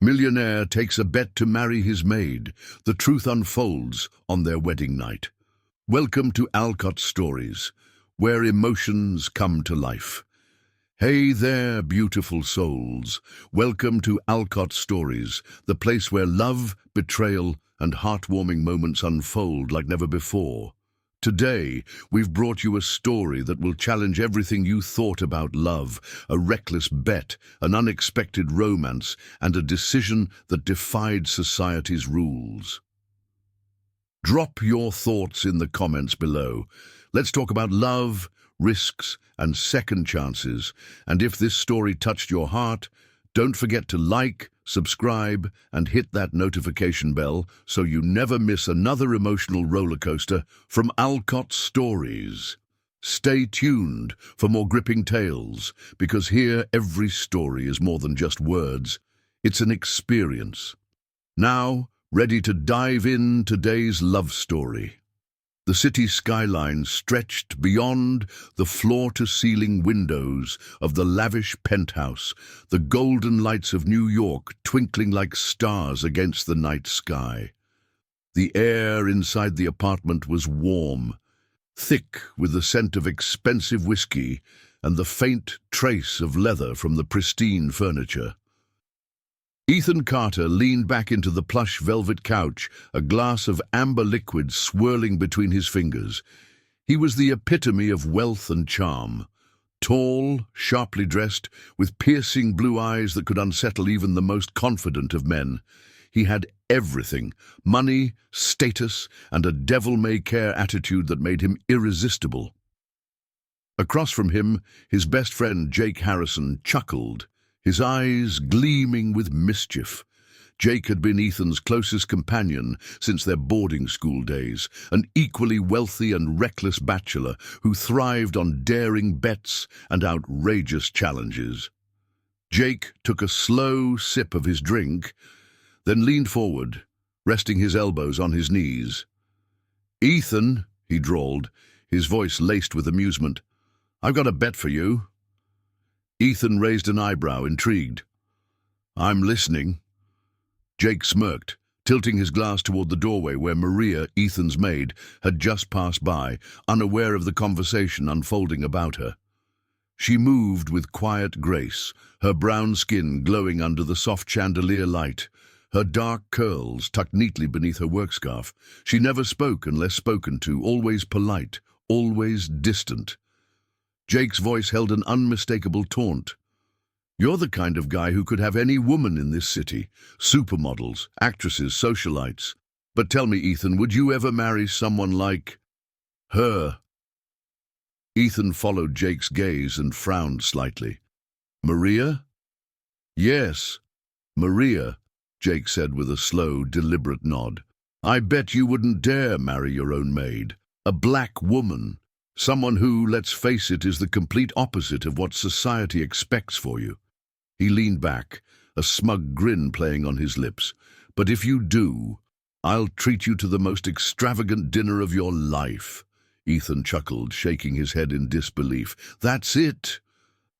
Millionaire takes a bet to marry his maid. The truth unfolds on their wedding night. Welcome to Alcott Stories, where emotions come to life. Hey there, beautiful souls. Welcome to Alcott Stories, the place where love, betrayal, and heartwarming moments unfold like never before. Today, we've brought you a story that will challenge everything you thought about love, a reckless bet, an unexpected romance, and a decision that defied society's rules. Drop your thoughts in the comments below. Let's talk about love, risks, and second chances. And if this story touched your heart, don't forget to like, subscribe, and hit that notification bell so you never miss another emotional roller coaster from Alcott Stories. Stay tuned for more gripping tales, because here every story is more than just words. It's an experience. Now, ready to dive in today's love story. The city skyline stretched beyond the floor-to-ceiling windows of the lavish penthouse, the golden lights of New York twinkling like stars against the night sky. The air inside the apartment was warm, thick with the scent of expensive whiskey and the faint trace of leather from the pristine furniture. Ethan Carter leaned back into the plush velvet couch, a glass of amber liquid swirling between his fingers. He was the epitome of wealth and charm. Tall, sharply dressed, with piercing blue eyes that could unsettle even the most confident of men. He had everything: money, status, and a devil-may-care attitude that made him irresistible. Across from him, his best friend Jake Harrison chuckled, his eyes gleaming with mischief. Jake had been Ethan's closest companion since their boarding school days, an equally wealthy and reckless bachelor who thrived on daring bets and outrageous challenges. Jake took a slow sip of his drink, then leaned forward, resting his elbows on his knees. "Ethan," he drawled, his voice laced with amusement, "I've got a bet for you." Ethan raised an eyebrow, intrigued. "I'm listening." Jake smirked, tilting his glass toward the doorway where Maria, Ethan's maid, had just passed by, unaware of the conversation unfolding about her. She moved with quiet grace, her brown skin glowing under the soft chandelier light, her dark curls tucked neatly beneath her work scarf. She never spoke unless spoken to, always polite, always distant. Jake's voice held an unmistakable taunt. "You're the kind of guy who could have any woman in this city, supermodels, actresses, socialites. But tell me, Ethan, would you ever marry someone like her?" Ethan followed Jake's gaze and frowned slightly. "Maria?" "Yes, Maria," Jake said with a slow, deliberate nod. "I bet you wouldn't dare marry your own maid. A black woman. Someone who, let's face it, is the complete opposite of what society expects for you." He leaned back, a smug grin playing on his lips. "But if you do, I'll treat you to the most extravagant dinner of your life." Ethan chuckled, shaking his head in disbelief. "That's it?"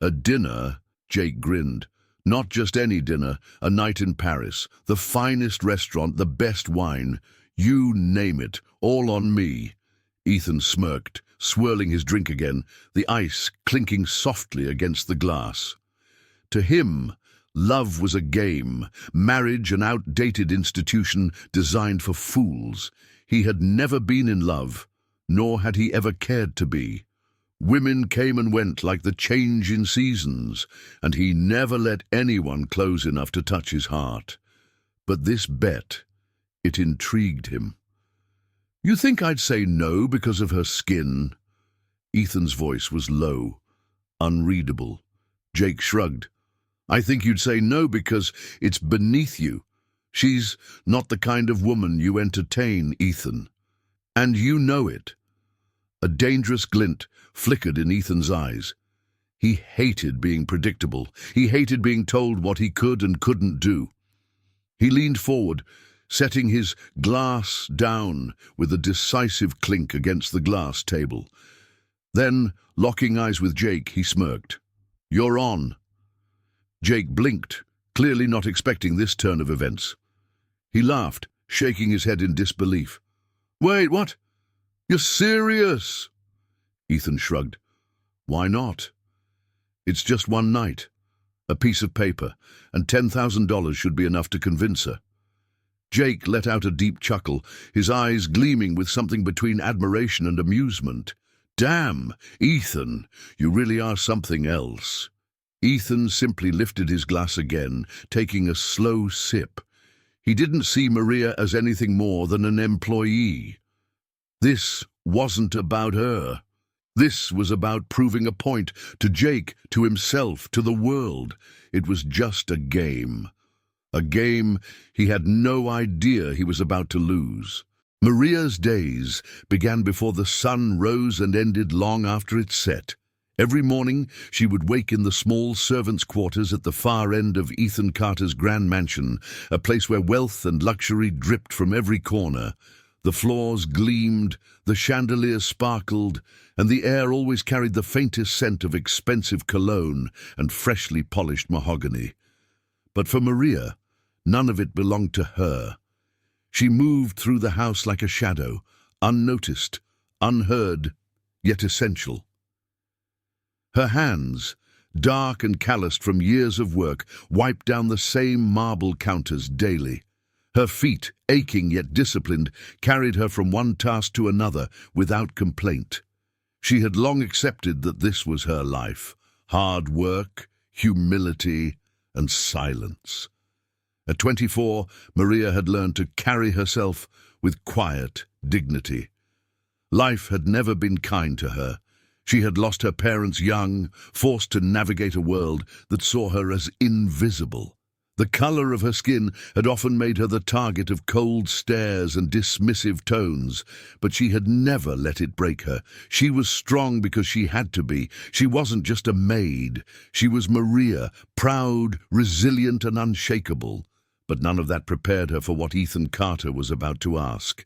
"A dinner?" Jake grinned. "Not just any dinner, a night in Paris, the finest restaurant, the best wine. You name it, all on me." Ethan smirked, swirling his drink again, the ice clinking softly against the glass. To him, love was a game, marriage an outdated institution designed for fools. He had never been in love, nor had he ever cared to be. Women came and went like the change in seasons, and he never let anyone close enough to touch his heart. But this bet, it intrigued him. "You think I'd say no because of her skin?" Ethan's voice was low, unreadable. Jake shrugged. "I think you'd say no because it's beneath you. She's not the kind of woman you entertain, Ethan. And you know it." A dangerous glint flickered in Ethan's eyes. He hated being predictable. He hated being told what he could and couldn't do. He leaned forward, setting his glass down with a decisive clink against the glass table. Then, locking eyes with Jake, he smirked. "You're on." Jake blinked, clearly not expecting this turn of events. He laughed, shaking his head in disbelief. "Wait, what? You're serious?" Ethan shrugged. "Why not? It's just one night, a piece of paper, and $10,000 should be enough to convince her." Jake let out a deep chuckle, his eyes gleaming with something between admiration and amusement. "Damn, Ethan, you really are something else." Ethan simply lifted his glass again, taking a slow sip. He didn't see Maria as anything more than an employee. This wasn't about her. This was about proving a point to Jake, to himself, to the world. It was just a game. A game he had no idea he was about to lose. Maria's days began before the sun rose and ended long after it set. Every morning she would wake in the small servants' quarters at the far end of Ethan Carter's grand mansion, a place where wealth and luxury dripped from every corner. The floors gleamed, the chandeliers sparkled, and the air always carried the faintest scent of expensive cologne and freshly polished mahogany. But for Maria, none of it belonged to her. She moved through the house like a shadow, unnoticed, unheard, yet essential. Her hands, dark and calloused from years of work, wiped down the same marble counters daily. Her feet, aching yet disciplined, carried her from one task to another without complaint. She had long accepted that this was her life: hard work, humility, and silence. At 24, Maria had learned to carry herself with quiet dignity. Life had never been kind to her. She had lost her parents young, forced to navigate a world that saw her as invisible. The color of her skin had often made her the target of cold stares and dismissive tones, but she had never let it break her. She was strong because she had to be. She wasn't just a maid. She was Maria, proud, resilient, and unshakable. But none of that prepared her for what Ethan Carter was about to ask.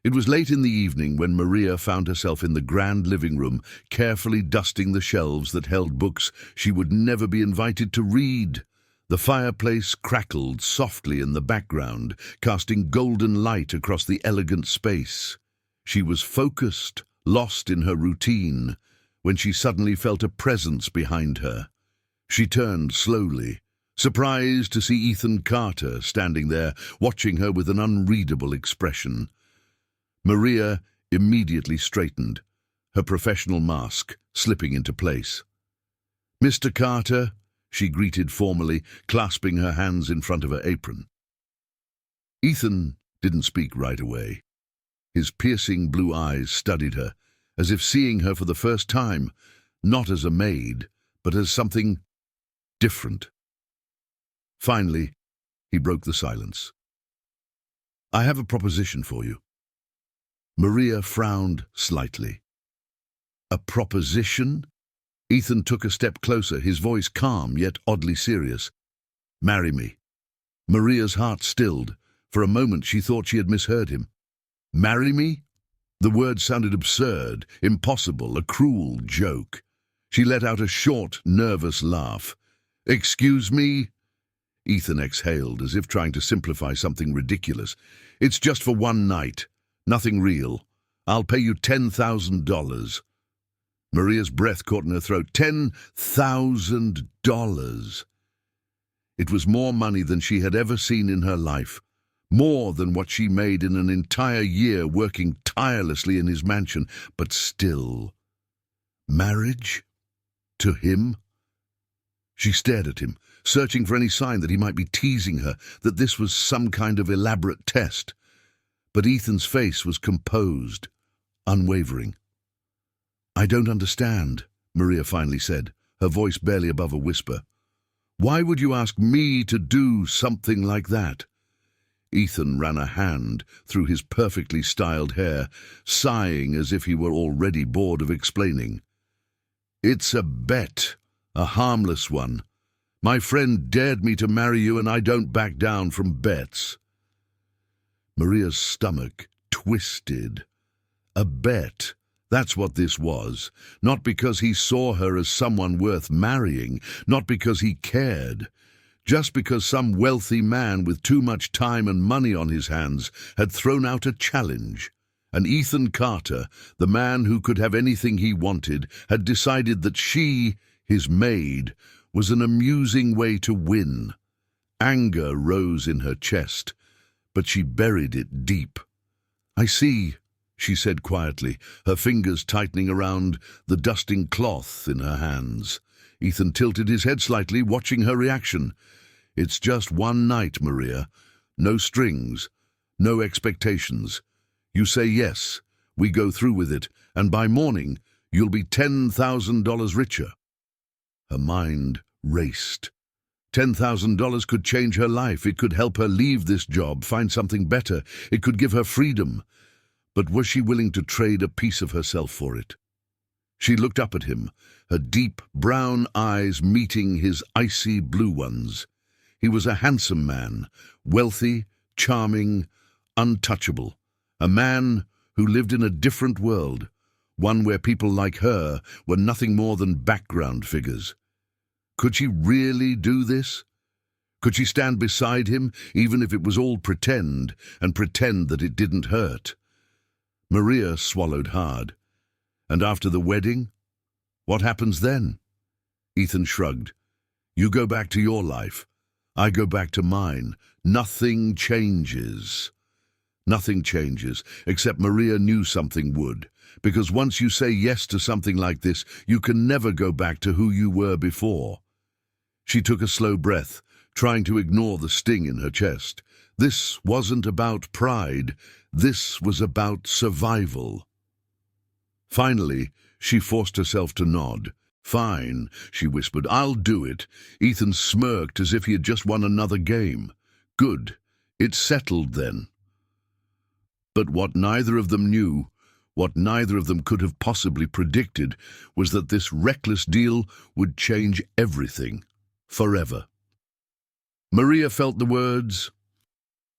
It was late in the evening when Maria found herself in the grand living room, carefully dusting the shelves that held books she would never be invited to read. The fireplace crackled softly in the background, casting golden light across the elegant space. She was focused, lost in her routine, when she suddenly felt a presence behind her. She turned slowly, surprised to see Ethan Carter standing there, watching her with an unreadable expression. Maria immediately straightened, her professional mask slipping into place. "Mr. Carter," she greeted formally, clasping her hands in front of her apron. Ethan didn't speak right away. His piercing blue eyes studied her, as if seeing her for the first time, not as a maid, but as something different. Finally, he broke the silence. "I have a proposition for you." Maria frowned slightly. "A proposition?" Ethan took a step closer, his voice calm yet oddly serious. "Marry me." Maria's heart stilled. For a moment she thought she had misheard him. "Marry me?" The word sounded absurd, impossible, a cruel joke. She let out a short, nervous laugh. "Excuse me?" Ethan exhaled, as if trying to simplify something ridiculous. "It's just for one night. Nothing real. I'll pay you $10,000. Maria's breath caught in her throat. $10,000. It was more money than she had ever seen in her life. More than what she made in an entire year working tirelessly in his mansion. But still, marriage? To him? She stared at him, searching for any sign that he might be teasing her, that this was some kind of elaborate test. But Ethan's face was composed, unwavering. "I don't understand," Maria finally said, her voice barely above a whisper. "Why would you ask me to do something like that?" Ethan ran a hand through his perfectly styled hair, sighing as if he were already bored of explaining. "It's a bet, a harmless one. My friend dared me to marry you, and I don't back down from bets." Maria's stomach twisted. A bet. That's what this was. Not because he saw her as someone worth marrying, not because he cared. just because some wealthy man with too much time and money on his hands had thrown out a challenge. And Ethan Carter, the man who could have anything he wanted, had decided that she, his maid, was an amusing way to win. Anger rose in her chest, but she buried it deep. "I see," she said quietly, her fingers tightening around the dusting cloth in her hands. Ethan tilted his head slightly, watching her reaction. "It's just one night, Maria. No strings, no expectations. You say yes, we go through with it, and by morning you'll be $10,000 richer." Her mind raced. $10,000 could change her life. It could help her leave this job, find something better. It could give her freedom. But was she willing to trade a piece of herself for it? She looked up at him, her deep brown eyes meeting his icy blue ones. He was a handsome man, wealthy, charming, untouchable. A man who lived in a different world, one where people like her were nothing more than background figures. Could she really do this? Could she stand beside him, even if it was all pretend, and pretend that it didn't hurt? Maria swallowed hard. And after the wedding? What happens then? Ethan shrugged. "You go back to your life. I go back to mine. Nothing changes." Nothing changes, except Maria knew something would. Because once you say yes to something like this, you can never go back to who you were before. She took a slow breath, trying to ignore the sting in her chest. This wasn't about pride. This was about survival. Finally, she forced herself to nod. "Fine," she whispered. "I'll do it." Ethan smirked as if he had just won another game. Good. It's settled then. But what neither of them knew, what neither of them could have possibly predicted, was that this reckless deal would change everything, forever. Maria felt the words,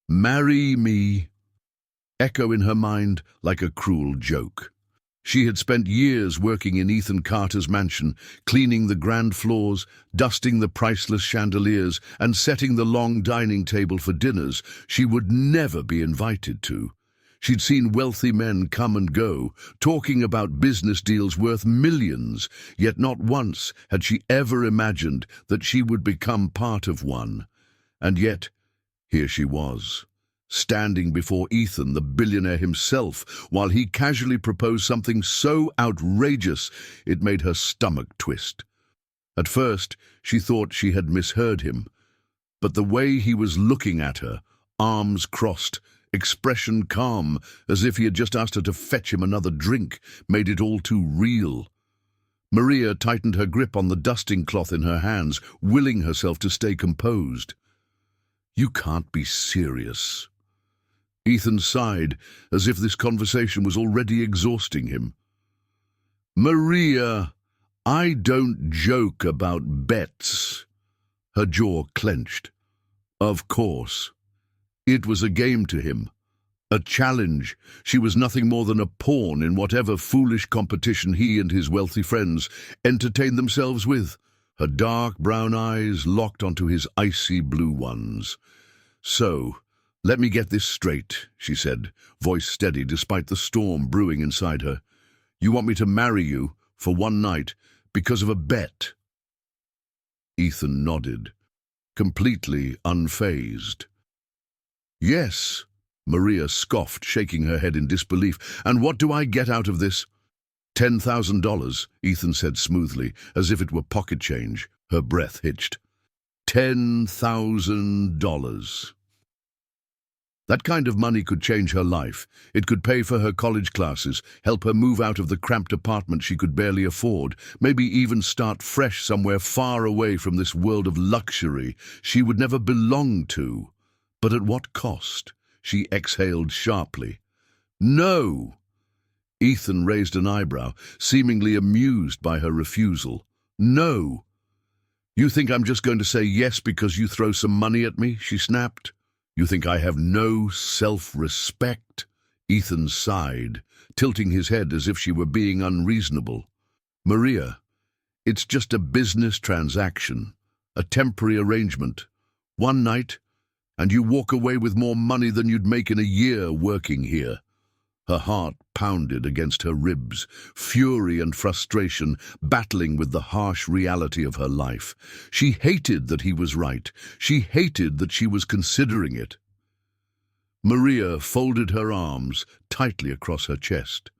"Marry me," echo in her mind like a cruel joke. She had spent years working in Ethan Carter's mansion, cleaning the grand floors, dusting the priceless chandeliers, and setting the long dining table for dinners she would never be invited to. She'd seen wealthy men come and go, talking about business deals worth millions, yet not once had she ever imagined that she would become part of one. And yet, here she was, standing before Ethan, the billionaire himself, while he casually proposed something so outrageous it made her stomach twist. At first, she thought she had misheard him, but the way he was looking at her, arms crossed, expression calm, as if he had just asked her to fetch him another drink, made it all too real. Maria tightened her grip on the dusting cloth in her hands, willing herself to stay composed. "You can't be serious." Ethan sighed, as if this conversation was already exhausting him. "Maria, I don't joke about bets." Her jaw clenched. Of course. It was a game to him, a challenge. She was nothing more than a pawn in whatever foolish competition he and his wealthy friends entertained themselves with. Her dark brown eyes locked onto his icy blue ones. "So, let me get this straight," she said, voice steady despite the storm brewing inside her. "You want me to marry you for one night because of a bet?" Ethan nodded, completely unfazed. "Yes," Maria scoffed, shaking her head in disbelief. "And what do I get out of this?" $10,000, Ethan said smoothly, as if it were pocket change. Her breath hitched. $10,000. That kind of money could change her life. It could pay for her college classes, help her move out of the cramped apartment she could barely afford, maybe even start fresh somewhere far away from this world of luxury she would never belong to. But at what cost? She exhaled sharply. "No!" Ethan raised an eyebrow, seemingly amused by her refusal. "No! You think I'm just going to say yes because you throw some money at me?" she snapped. "You think I have no self-respect?" Ethan sighed, tilting his head as if she were being unreasonable. "Maria, it's just a business transaction, a temporary arrangement. One night, and you walk away with more money than you'd make in a year working here." Her heart pounded against her ribs, fury and frustration battling with the harsh reality of her life. She hated that he was right. She hated that she was considering it. Maria folded her arms tightly across her chest.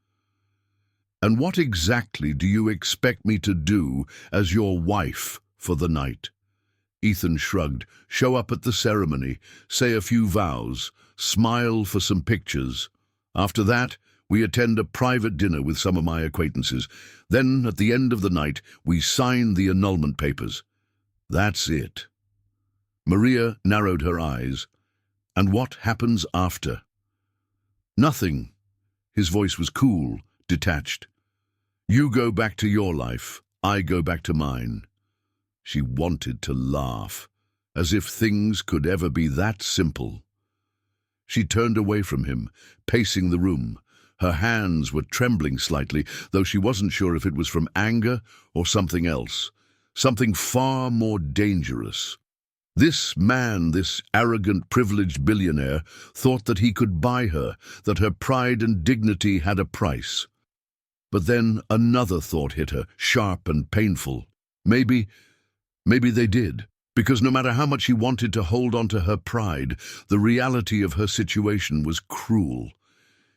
"And what exactly do you expect me to do as your wife for the night?" Ethan shrugged. "Show up at the ceremony, say a few vows, smile for some pictures. After that, we attend a private dinner with some of my acquaintances. Then, at the end of the night, we sign the annulment papers. That's it." Maria narrowed her eyes. "And what happens after?" "Nothing." His voice was cool, detached. "You go back to your life, I go back to mine." She wanted to laugh, as if things could ever be that simple. She turned away from him, pacing the room. Her hands were trembling slightly, though she wasn't sure if it was from anger or something else, something far more dangerous. This man, this arrogant, privileged billionaire, thought that he could buy her, that her pride and dignity had a price. But then another thought hit her, sharp and painful. Maybe they did. Because no matter how much she wanted to hold on to her pride, the reality of her situation was cruel.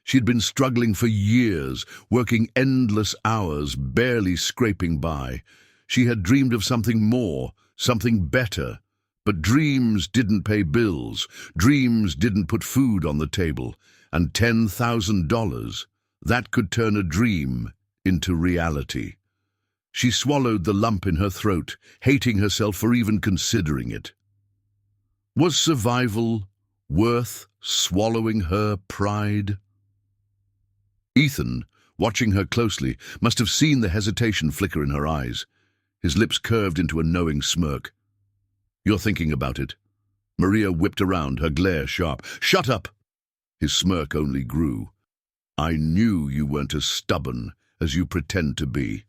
She'd been struggling for years, working endless hours, barely scraping by. She had dreamed of something more, something better. But dreams didn't pay bills, dreams didn't put food on the table, and $10,000, that could turn a dream into reality. She swallowed the lump in her throat, hating herself for even considering it. Was survival worth swallowing her pride? Ethan, watching her closely, must have seen the hesitation flicker in her eyes. His lips curved into a knowing smirk. "You're thinking about it." Maria whipped around, her glare sharp. "Shut up!" His smirk only grew. "I knew you weren't as stubborn as you pretend to be."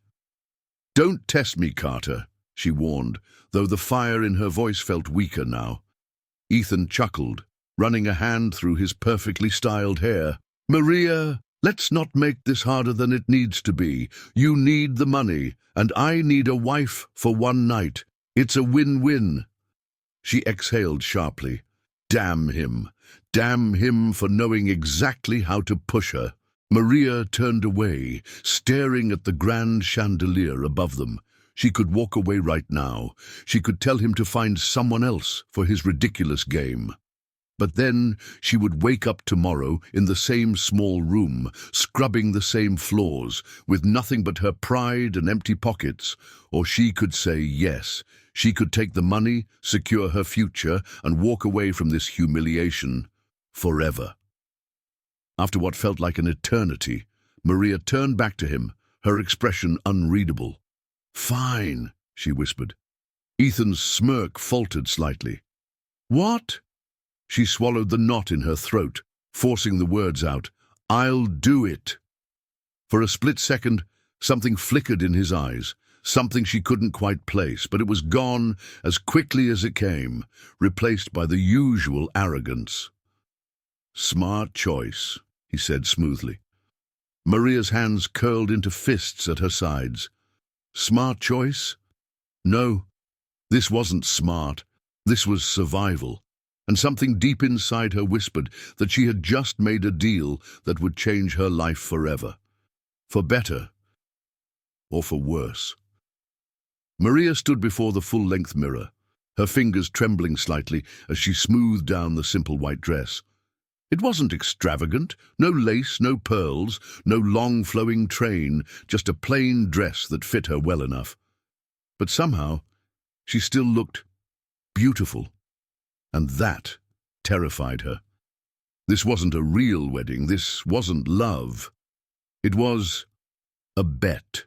"Don't test me, Carter," she warned, though the fire in her voice felt weaker now. Ethan chuckled, running a hand through his perfectly styled hair. "Maria, let's not make this harder than it needs to be. You need the money, and I need a wife for one night. It's a win-win." She exhaled sharply. Damn him. Damn him for knowing exactly how to push her. Maria turned away, staring at the grand chandelier above them. She could walk away right now. She could tell him to find someone else for his ridiculous game. But then she would wake up tomorrow in the same small room, scrubbing the same floors, with nothing but her pride and empty pockets. Or she could say yes. She could take the money, secure her future, and walk away from this humiliation forever. After what felt like an eternity, Maria turned back to him, her expression unreadable. "Fine," she whispered. Ethan's smirk faltered slightly. "What?" She swallowed the knot in her throat, forcing the words out. "I'll do it." For a split second, something flickered in his eyes, something she couldn't quite place, but it was gone as quickly as it came, replaced by the usual arrogance. "Smart choice," he said smoothly. Maria's hands curled into fists at her sides. Smart choice? No, this wasn't smart. This was survival. And something deep inside her whispered that she had just made a deal that would change her life forever. For better or for worse. Maria stood before the full-length mirror, her fingers trembling slightly as she smoothed down the simple white dress. It wasn't extravagant, no lace, no pearls, no long flowing train, just a plain dress that fit her well enough. But somehow, she still looked beautiful, and that terrified her. This wasn't a real wedding, this wasn't love. It was a bet.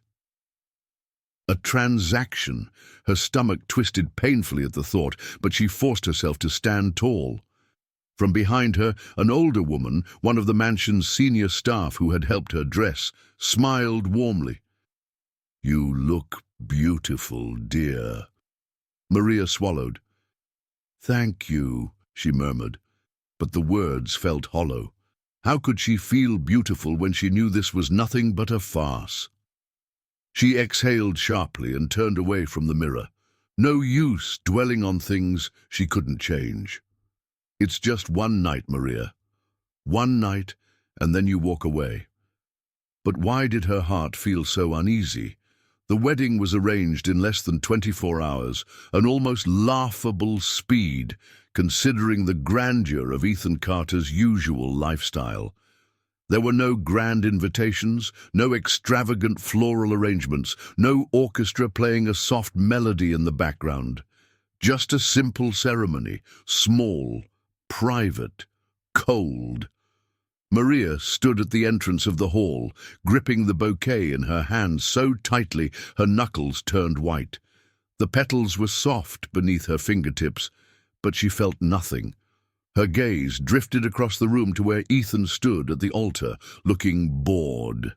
A transaction. Her stomach twisted painfully at the thought, but she forced herself to stand tall. From behind her, an older woman, one of the mansion's senior staff who had helped her dress, smiled warmly. "You look beautiful, dear." Maria swallowed. "Thank you," she murmured, but the words felt hollow. How could she feel beautiful when she knew this was nothing but a farce? She exhaled sharply and turned away from the mirror. No use dwelling on things she couldn't change. It's just one night, Maria. One night, and then you walk away. But why did her heart feel so uneasy? The wedding was arranged in less than 24 hours, an almost laughable speed, considering the grandeur of Ethan Carter's usual lifestyle. There were no grand invitations, no extravagant floral arrangements, no orchestra playing a soft melody in the background. Just a simple ceremony, small, private, cold. Maria stood at the entrance of the hall, gripping the bouquet in her hands so tightly her knuckles turned white. The petals were soft beneath her fingertips, but she felt nothing. Her gaze drifted across the room to where Ethan stood at the altar, looking bored.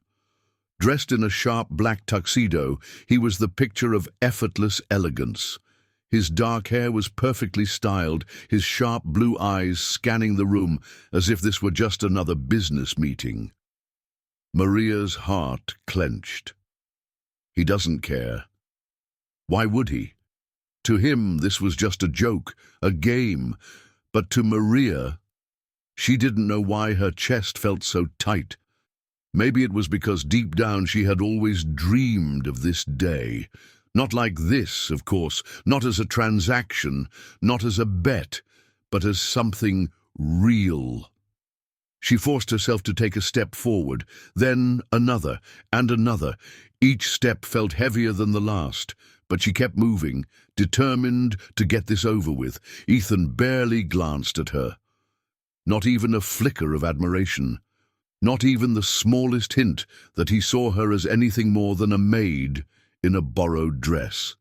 Dressed in a sharp black tuxedo, he was the picture of effortless elegance. His dark hair was perfectly styled, his sharp blue eyes scanning the room as if this were just another business meeting. Maria's heart clenched. He doesn't care. Why would he? To him, this was just a joke, a game. But to Maria, she didn't know why her chest felt so tight. Maybe it was because deep down she had always dreamed of this day. Not like this, of course, not as a transaction, not as a bet, but as something real. She forced herself to take a step forward, then another, and another. Each step felt heavier than the last, but she kept moving, determined to get this over with. Ethan barely glanced at her. Not even a flicker of admiration. Not even the smallest hint that he saw her as anything more than a maid in a borrowed dress.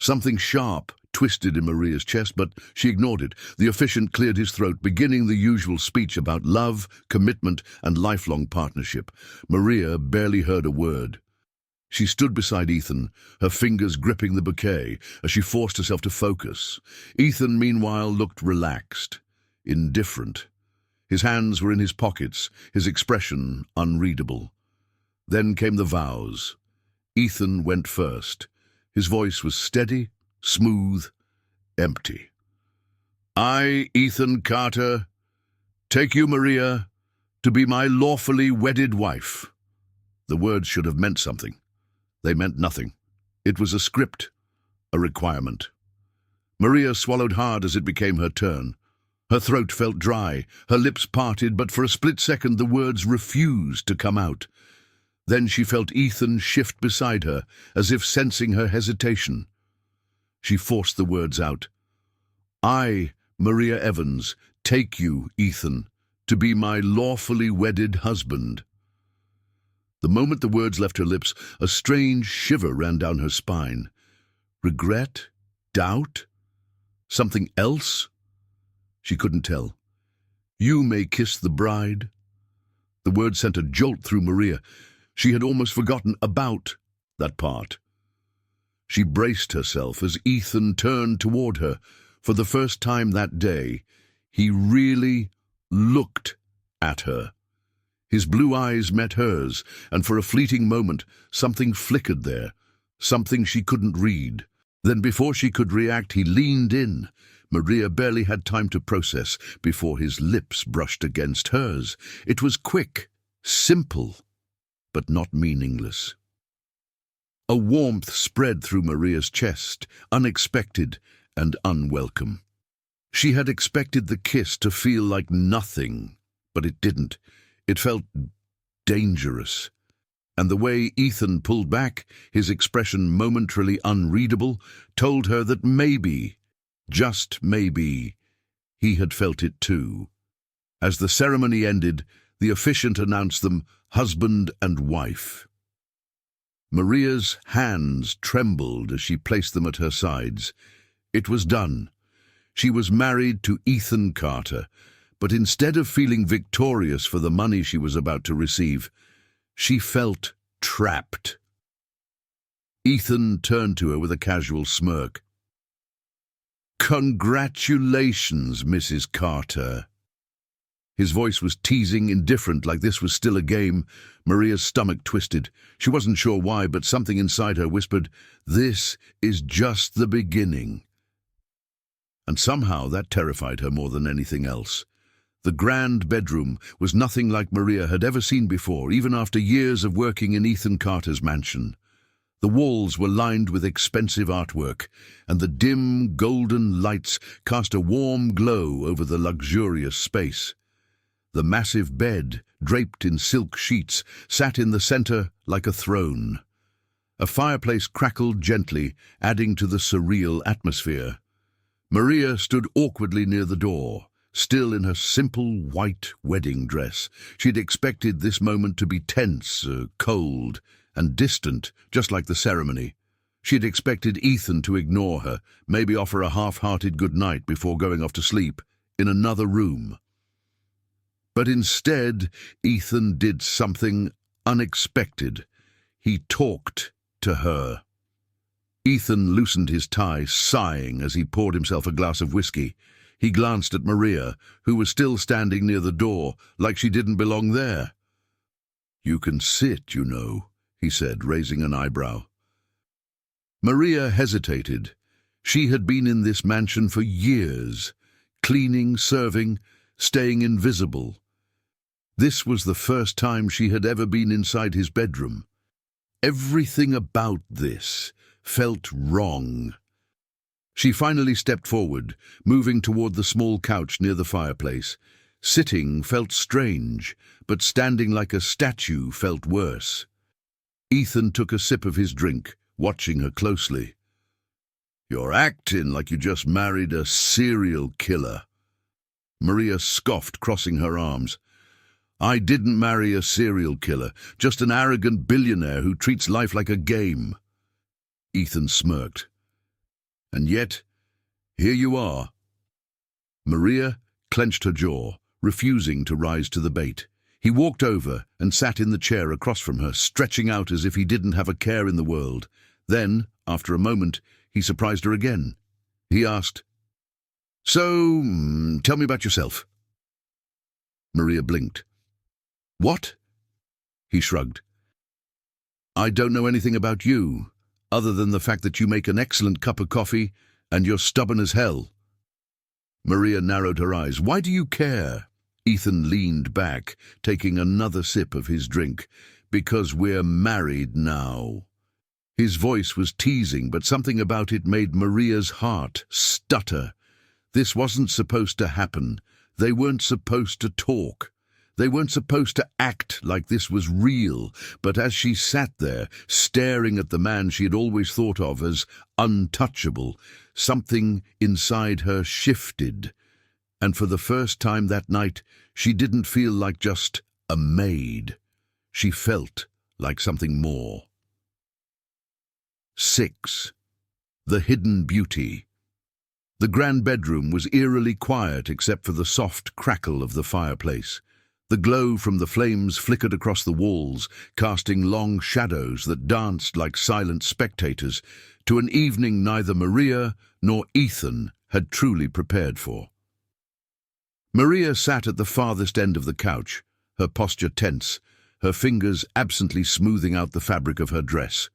Something sharp twisted in Maria's chest, but she ignored it. The officiant cleared his throat, beginning the usual speech about love, commitment, and lifelong partnership. Maria barely heard a word. She stood beside Ethan, her fingers gripping the bouquet as she forced herself to focus. Ethan, meanwhile, looked relaxed, indifferent. His hands were in his pockets, his expression unreadable. Then came the vows. Ethan went first. His voice was steady, smooth, empty. "I, Ethan Carter, take you, Maria, to be my lawfully wedded wife." The words should have meant something. They meant nothing. It was a script, a requirement. Maria swallowed hard as it became her turn. Her throat felt dry, her lips parted, but for a split second the words refused to come out. Then she felt Ethan shift beside her, as if sensing her hesitation. She forced the words out. "I, Maria Evans, take you, Ethan, to be my lawfully wedded husband." The moment the words left her lips, a strange shiver ran down her spine. Regret? Doubt? Something else? She couldn't tell. "You may kiss the bride." The word sent a jolt through Maria. She had almost forgotten about that part. She braced herself as Ethan turned toward her. For the first time that day, he really looked at her. His blue eyes met hers, and for a fleeting moment, something flickered there, something she couldn't read. Then before she could react, he leaned in. Maria barely had time to process before his lips brushed against hers. It was quick, simple, but not meaningless. A warmth spread through Maria's chest, unexpected and unwelcome. She had expected the kiss to feel like nothing, but it didn't. It felt dangerous. And the way Ethan pulled back, his expression momentarily unreadable, told her that maybe, just maybe, he had felt it too. As the ceremony ended, the officiant announced them husband and wife. Maria's hands trembled as she placed them at her sides. It was done. She was married to Ethan Carter, but instead of feeling victorious for the money she was about to receive, she felt trapped. Ethan turned to her with a casual smirk. Congratulations, Mrs. Carter. His voice was teasing, indifferent, like this was still a game. Maria's stomach twisted. She wasn't sure why, but something inside her whispered, "This is just the beginning." And somehow that terrified her more than anything else. The grand bedroom was nothing like Maria had ever seen before, even after years of working in Ethan Carter's mansion. The walls were lined with expensive artwork, and the dim, golden lights cast a warm glow over the luxurious space. The massive bed, draped in silk sheets, sat in the center like a throne. A fireplace crackled gently, adding to the surreal atmosphere. Maria stood awkwardly near the door, still in her simple white wedding dress. She'd expected this moment to be tense, cold, and distant, just like the ceremony. She'd expected Ethan to ignore her, maybe offer a half-hearted goodnight before going off to sleep, in another room. But instead, Ethan did something unexpected. He talked to her. Ethan loosened his tie, sighing as he poured himself a glass of whiskey. He glanced at Maria, who was still standing near the door, like she didn't belong there. "You can sit, you know," he said, raising an eyebrow. Maria hesitated. She had been in this mansion for years, cleaning, serving, staying invisible. This was the first time she had ever been inside his bedroom. Everything about this felt wrong. She finally stepped forward, moving toward the small couch near the fireplace. Sitting felt strange, but standing like a statue felt worse. Ethan took a sip of his drink, watching her closely. "You're acting like you just married a serial killer." Maria scoffed, crossing her arms. "I didn't marry a serial killer, just an arrogant billionaire who treats life like a game." Ethan smirked. "And yet, here you are." Maria clenched her jaw, refusing to rise to the bait. He walked over and sat in the chair across from her, stretching out as if he didn't have a care in the world. Then, after a moment, he surprised her again. He asked, "So, tell me about yourself." Maria blinked. "What?" He shrugged. "I don't know anything about you, other than the fact that you make an excellent cup of coffee and you're stubborn as hell." Maria narrowed her eyes. "Why do you care?" Ethan leaned back, taking another sip of his drink. "Because we're married now." His voice was teasing, but something about it made Maria's heart stutter. This wasn't supposed to happen. They weren't supposed to talk. They weren't supposed to act like this was real, but as she sat there, staring at the man she had always thought of as untouchable, something inside her shifted. And for the first time that night, she didn't feel like just a maid. She felt like something more. 6. The Hidden Beauty. The grand bedroom was eerily quiet except for the soft crackle of the fireplace. The glow from the flames flickered across the walls, casting long shadows that danced like silent spectators to an evening neither Maria nor Ethan had truly prepared for. Maria sat at the farthest end of the couch, her posture tense, her fingers absently smoothing out the fabric of her dress.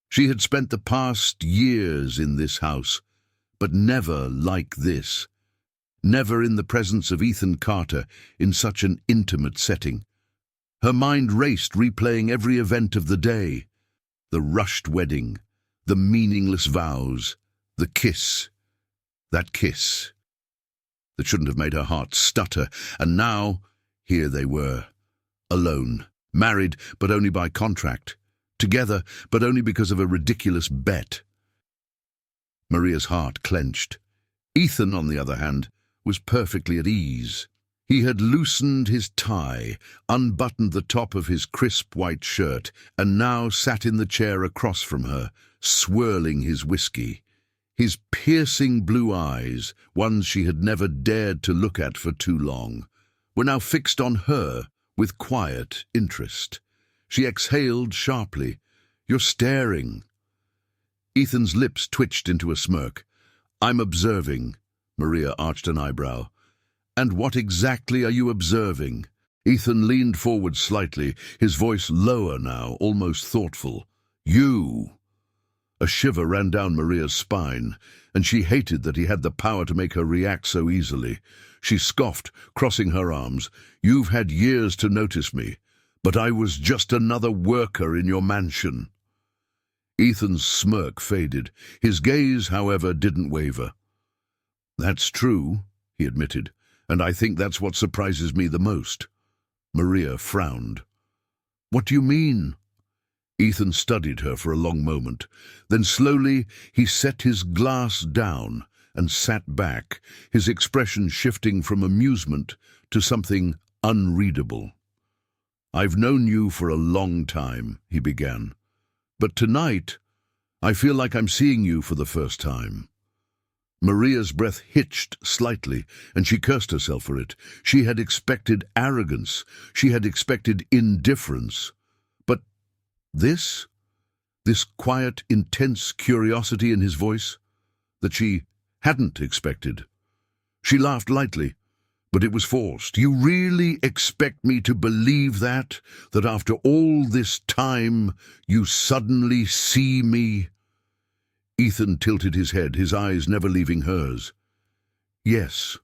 She had spent the past years in this house, but never like this. Never in the presence of Ethan Carter in such an intimate setting. Her mind raced, replaying every event of the day. The rushed wedding, the meaningless vows, the kiss. That kiss that shouldn't have made her heart stutter. And now, here they were, alone, married but only by contract, together but only because of a ridiculous bet. Maria's heart clenched. Ethan, on the other hand, was perfectly at ease. He had loosened his tie, unbuttoned the top of his crisp white shirt, and now sat in the chair across from her, swirling his whiskey. His piercing blue eyes, ones she had never dared to look at for too long, were now fixed on her with quiet interest. She exhaled sharply. "You're staring." Ethan's lips twitched into a smirk. I'm observing. Maria arched an eyebrow. And what exactly are you observing? Ethan leaned forward slightly, his voice lower now, almost thoughtful. You. A shiver ran down Maria's spine, and she hated that he had the power to make her react so easily. She scoffed, crossing her arms. You've had years to notice me, but I was just another worker in your mansion. Ethan's smirk faded. His gaze, however, didn't waver. That's true, he admitted, and I think that's what surprises me the most. Maria frowned. What do you mean? Ethan studied her for a long moment. Then slowly he set his glass down and sat back, his expression shifting from amusement to something unreadable. I've known you for a long time, he began. But tonight, I feel like I'm seeing you for the first time. Maria's breath hitched slightly, and she cursed herself for it. She had expected arrogance. She had expected indifference. But this quiet, intense curiosity in his voice that she hadn't expected. She laughed lightly, but it was forced. You really expect me to believe that after all this time, you suddenly see me? Ethan tilted his head, his eyes never leaving hers. Yes.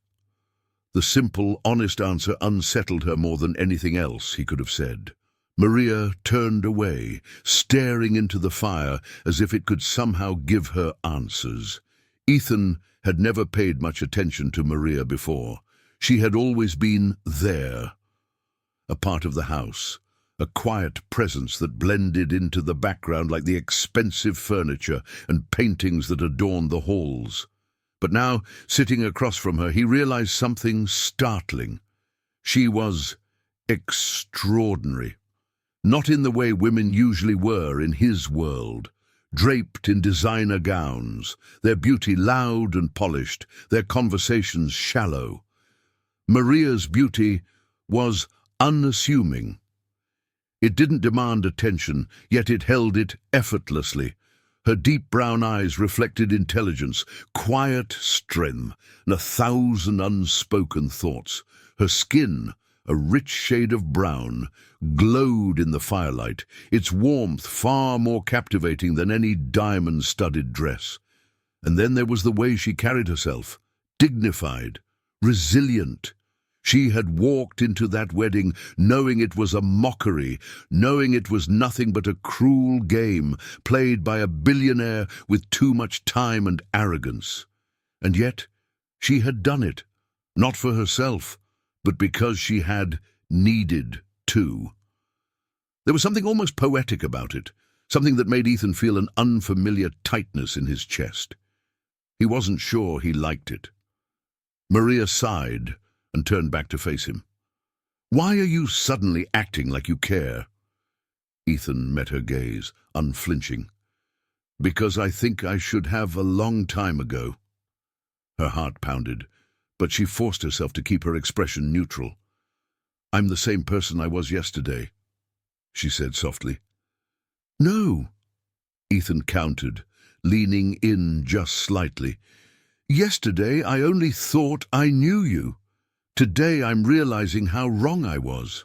The simple, honest answer unsettled her more than anything else he could have said. Maria turned away, staring into the fire as if it could somehow give her answers. Ethan had never paid much attention to Maria before. She had always been there, a part of the house, a quiet presence that blended into the background like the expensive furniture and paintings that adorned the halls. But now, sitting across from her, he realized something startling. She was extraordinary. Not in the way women usually were in his world, draped in designer gowns, their beauty loud and polished, their conversations shallow. Maria's beauty was unassuming. It didn't demand attention, yet it held it effortlessly. Her deep brown eyes reflected intelligence, quiet strength, and 1,000 unspoken thoughts. Her skin, a rich shade of brown, glowed in the firelight, its warmth far more captivating than any diamond-studded dress. And then there was the way she carried herself, dignified, resilient. She had walked into that wedding knowing it was a mockery, knowing it was nothing but a cruel game played by a billionaire with too much time and arrogance. And yet she had done it, not for herself, but because she had needed to. There was something almost poetic about it, something that made Ethan feel an unfamiliar tightness in his chest. He wasn't sure he liked it. Maria sighed and turned back to face him. Why are you suddenly acting like you care? Ethan met her gaze, unflinching. Because I think I should have a long time ago. Her heart pounded, but she forced herself to keep her expression neutral. I'm the same person I was yesterday, she said softly. No, Ethan countered, leaning in just slightly. Yesterday I only thought I knew you. Today I'm realizing how wrong I was.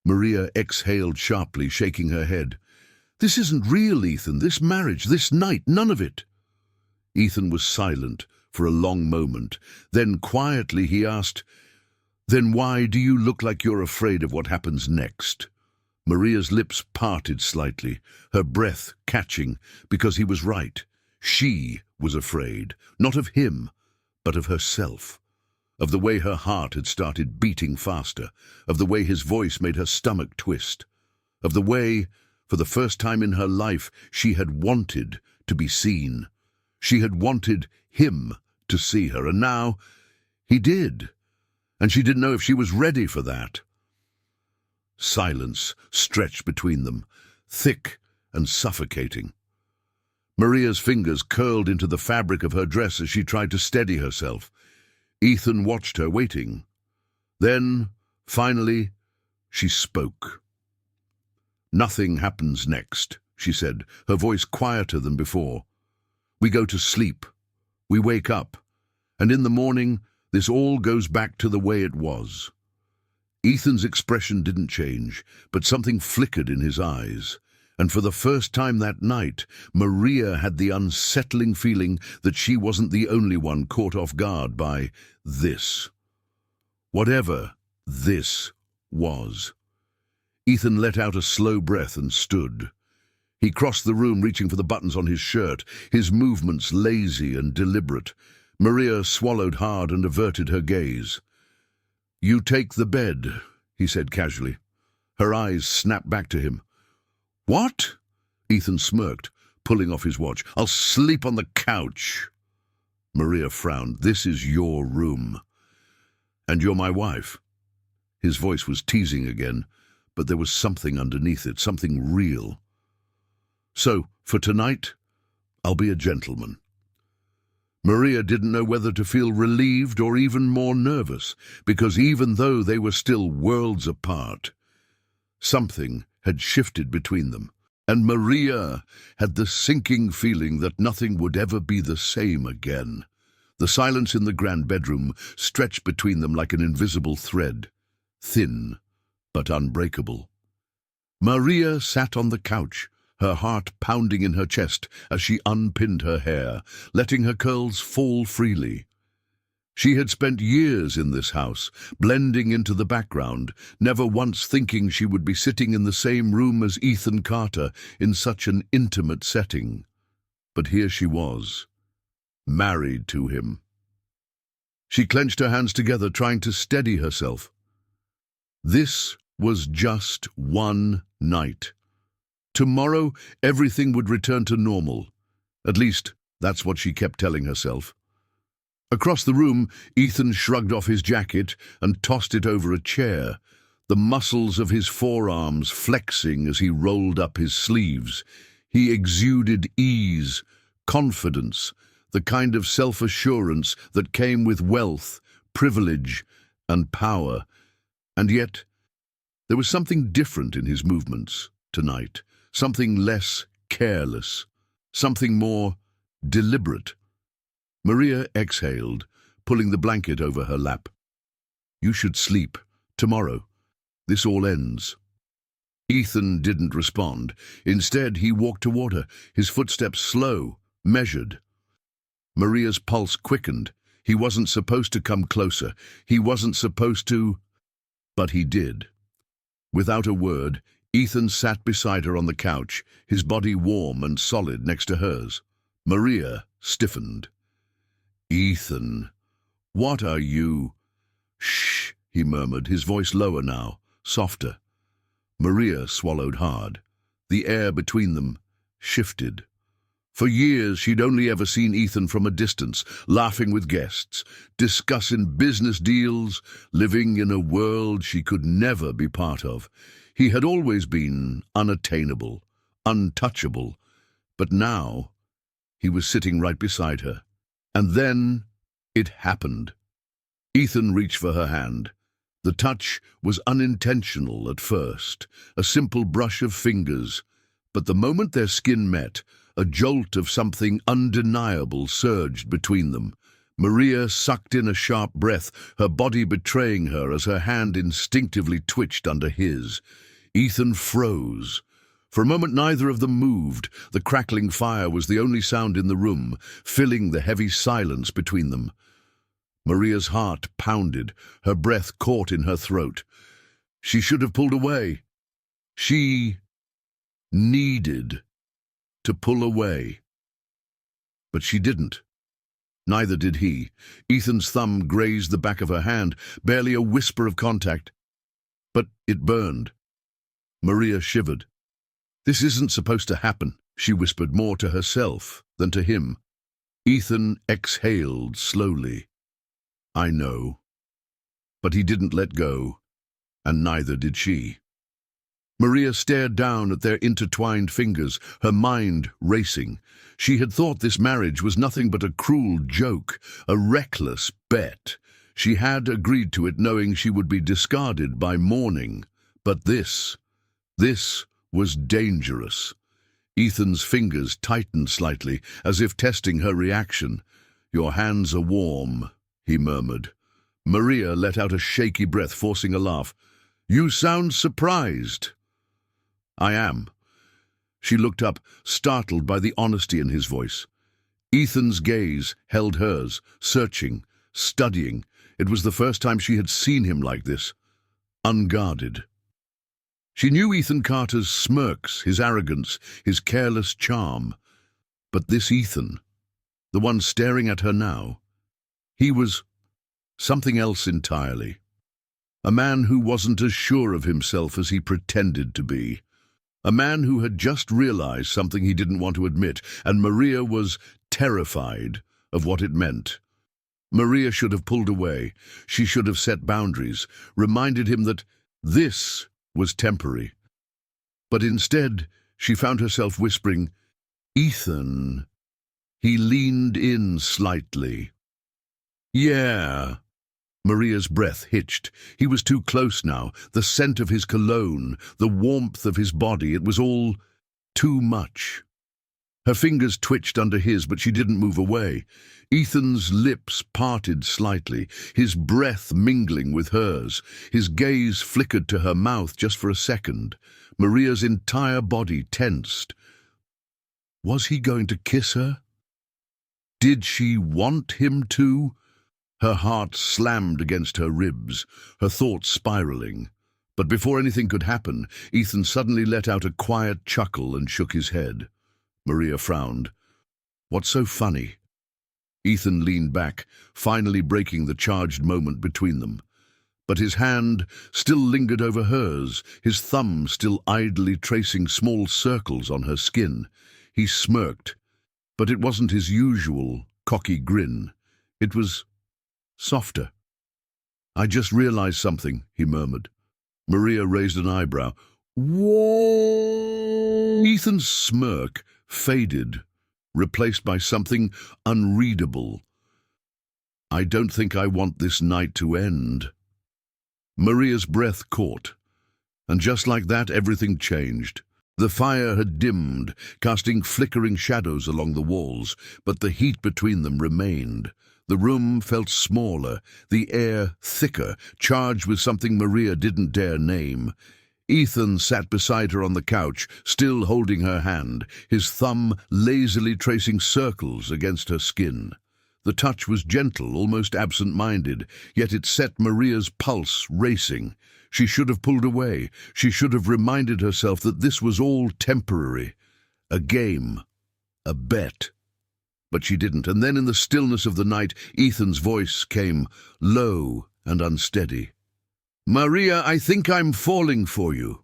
Maria exhaled sharply, shaking her head. This isn't real, Ethan. This marriage, this night, none of it. Ethan was silent for a long moment. Then quietly he asked, Then why do you look like you're afraid of what happens next? Maria's lips parted slightly, her breath catching, because he was right. She was afraid, not of him, but of herself. Of the way her heart had started beating faster, of the way his voice made her stomach twist, of the way, for the first time in her life, she had wanted to be seen. She had wanted him to see her, and now he did, and she didn't know if she was ready for that. Silence stretched between them, thick and suffocating. Maria's fingers curled into the fabric of her dress as she tried to steady herself. Ethan watched her, waiting. Then, finally, she spoke. Nothing happens next, she said, her voice quieter than before. We go to sleep. We wake up, and in the morning, this all goes back to the way it was. Ethan's expression didn't change, but something flickered in his eyes. And for the first time that night, Maria had the unsettling feeling that she wasn't the only one caught off guard by this. Whatever this was. Ethan let out a slow breath and stood. He crossed the room, reaching for the buttons on his shirt, his movements lazy and deliberate. Maria swallowed hard and averted her gaze. "You take the bed," he said casually. Her eyes snapped back to him. "What?" Ethan smirked, pulling off his watch. "I'll sleep on the couch." Maria frowned. "This is your room. And you're my wife." His voice was teasing again, but there was something underneath it, something real. "So, for tonight, I'll be a gentleman." Maria didn't know whether to feel relieved or even more nervous, because even though they were still worlds apart, something had shifted between them, and Maria had the sinking feeling that nothing would ever be the same again. The silence in the grand bedroom stretched between them like an invisible thread, thin but unbreakable. Maria sat on the couch, her heart pounding in her chest as she unpinned her hair, letting her curls fall freely. She had spent years in this house, blending into the background, never once thinking she would be sitting in the same room as Ethan Carter in such an intimate setting. But here she was, married to him. She clenched her hands together, trying to steady herself. This was just one night. Tomorrow, everything would return to normal. At least, that's what she kept telling herself. Across the room, Ethan shrugged off his jacket and tossed it over a chair, the muscles of his forearms flexing as he rolled up his sleeves. He exuded ease, confidence, the kind of self-assurance that came with wealth, privilege, and power. And yet, there was something different in his movements tonight. Something less careless, something more deliberate. Maria exhaled, pulling the blanket over her lap. "You should sleep. Tomorrow. This all ends." Ethan didn't respond. Instead, he walked toward her, his footsteps slow, measured. Maria's pulse quickened. He wasn't supposed to come closer. He wasn't supposed to... But he did. Without a word, Ethan sat beside her on the couch, his body warm and solid next to hers. Maria stiffened. "Ethan, what are you—" "Shh," he murmured, his voice lower now, softer. Maria swallowed hard. The air between them shifted. For years, she'd only ever seen Ethan from a distance, laughing with guests, discussing business deals, living in a world she could never be part of. He had always been unattainable, untouchable, but now he was sitting right beside her. And then it happened. Ethan reached for her hand. The touch was unintentional at first, a simple brush of fingers, but the moment their skin met, a jolt of something undeniable surged between them. Maria sucked in a sharp breath, her body betraying her as her hand instinctively twitched under his. Ethan froze. For a moment neither of them moved. The crackling fire was the only sound in the room, filling the heavy silence between them. Maria's heart pounded, her breath caught in her throat. She should have pulled away. She needed to pull away. But she didn't. Neither did he. Ethan's thumb grazed the back of her hand, barely a whisper of contact. But it burned. Maria shivered. "This isn't supposed to happen," she whispered, more to herself than to him. Ethan exhaled slowly. "I know." But he didn't let go, and neither did she. Maria stared down at their intertwined fingers, her mind racing. She had thought this marriage was nothing but a cruel joke, a reckless bet. She had agreed to it knowing she would be discarded by morning. But this was dangerous. Ethan's fingers tightened slightly, as if testing her reaction. "Your hands are warm," he murmured. Maria let out a shaky breath, forcing a laugh. "You sound surprised." "I am." She looked up, startled by the honesty in his voice. Ethan's gaze held hers, searching, studying. It was the first time she had seen him like this, unguarded. She knew Ethan Carter's smirks, his arrogance, his careless charm. But this Ethan, the one staring at her now, he was something else entirely. A man who wasn't as sure of himself as he pretended to be. A man who had just realized something he didn't want to admit, and Maria was terrified of what it meant. Maria should have pulled away. She should have set boundaries, reminded him that this was temporary. But instead, she found herself whispering, "Ethan." He leaned in slightly. "Yeah." Maria's breath hitched. He was too close now. The scent of his cologne, the warmth of his body, it was all too much. Her fingers twitched under his, but she didn't move away. Ethan's lips parted slightly, his breath mingling with hers. His gaze flickered to her mouth just for a second. Maria's entire body tensed. Was he going to kiss her? Did she want him to? Her heart slammed against her ribs, her thoughts spiraling. But before anything could happen, Ethan suddenly let out a quiet chuckle and shook his head. Maria frowned. "What's so funny?" Ethan leaned back, finally breaking the charged moment between them. But his hand still lingered over hers, his thumb still idly tracing small circles on her skin. He smirked, but it wasn't his usual cocky grin. It was softer. "I just realized something," he murmured. Maria raised an eyebrow. "Whoa!" Ethan's smirk faded, replaced by something unreadable. "I don't think I want this night to end." Maria's breath caught, and just like that, everything changed. The fire had dimmed, casting flickering shadows along the walls, but the heat between them remained. The room felt smaller, the air thicker, charged with something Maria didn't dare name. Ethan sat beside her on the couch, still holding her hand, his thumb lazily tracing circles against her skin. The touch was gentle, almost absent-minded, yet it set Maria's pulse racing. She should have pulled away. She should have reminded herself that this was all temporary. A game. A bet. But she didn't, and then in the stillness of the night, Ethan's voice came, low and unsteady. "Maria, I think I'm falling for you."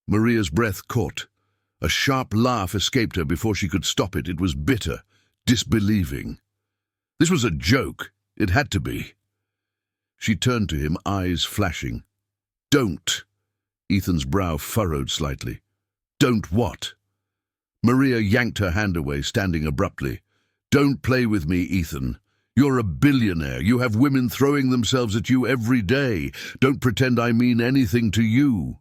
Maria's breath caught. A sharp laugh escaped her before she could stop it. It was bitter, disbelieving. This was a joke. It had to be. She turned to him, eyes flashing. "Don't." Ethan's brow furrowed slightly. "Don't what?" Maria yanked her hand away, standing abruptly. "Don't play with me, Ethan. You're a billionaire. You have women throwing themselves at you every day. Don't pretend I mean anything to you."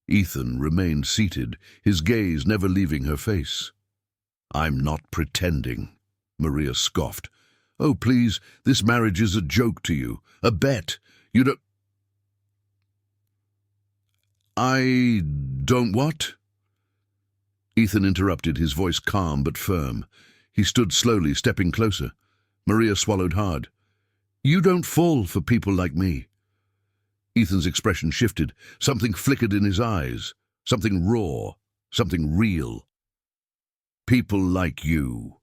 Ethan remained seated, his gaze never leaving her face. "I'm not pretending," Maria scoffed. "Oh, please, this marriage is a joke to you. A bet. You don't—" "I don't what?" Ethan interrupted, his voice calm but firm. He stood slowly, stepping closer. Maria swallowed hard. "You don't fall for people like me." Ethan's expression shifted. Something flickered in his eyes. Something raw. Something real. "People like you,"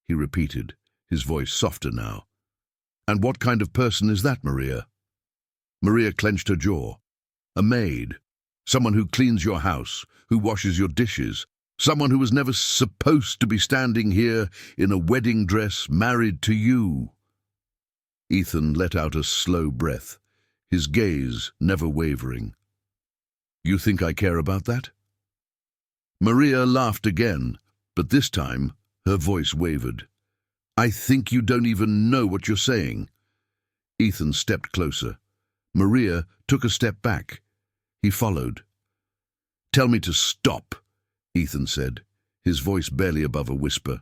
he repeated, his voice softer now. "And what kind of person is that, Maria?" Maria clenched her jaw. "A maid. Someone who cleans your house, who washes your dishes. Someone who was never supposed to be standing here in a wedding dress, married to you." Ethan let out a slow breath, his gaze never wavering. "You think I care about that?" Maria laughed again, but this time her voice wavered. "I think you don't even know what you're saying." Ethan stepped closer. Maria took a step back. He followed. "Tell me to stop," Ethan said, his voice barely above a whisper.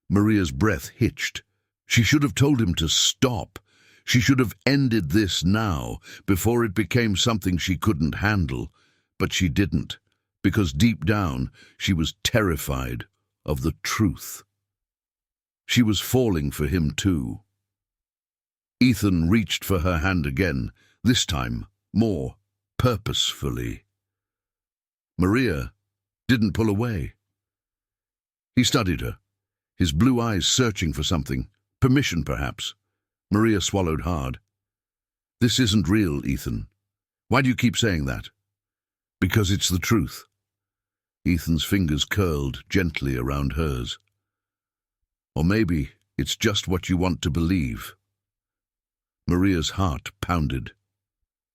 Maria's breath hitched. She should have told him to stop. She should have ended this now, before it became something she couldn't handle. But she didn't, because deep down she was terrified of the truth. She was falling for him too. Ethan reached for her hand again, this time more purposefully. Maria didn't pull away. He studied her, his blue eyes searching for something, permission perhaps. Maria swallowed hard. "This isn't real, Ethan. Why do you keep saying that?" "Because it's the truth." Ethan's fingers curled gently around hers. "Or maybe it's just what you want to believe." Maria's heart pounded.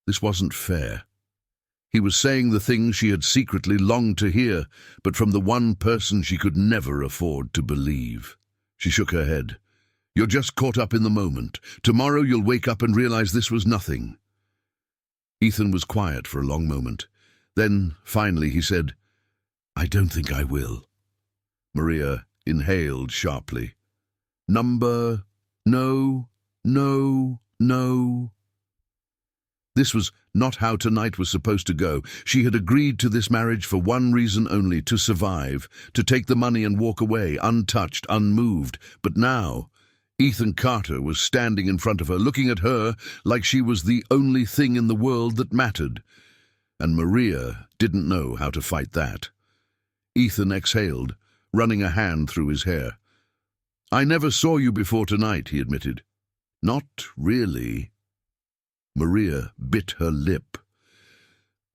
This wasn't fair. He was saying the things she had secretly longed to hear, but from the one person she could never afford to believe. She shook her head. "You're just caught up in the moment. Tomorrow you'll wake up and realize this was nothing." Ethan was quiet for a long moment. Then, finally, he said, "I don't think I will." Maria inhaled sharply. "No, no, no." This was not how tonight was supposed to go. She had agreed to this marriage for one reason only, to survive, to take the money and walk away, untouched, unmoved. But now, Ethan Carter was standing in front of her, looking at her like she was the only thing in the world that mattered. And Maria didn't know how to fight that. Ethan exhaled, running a hand through his hair. "I never saw you before tonight," he admitted. "Not really." Maria bit her lip.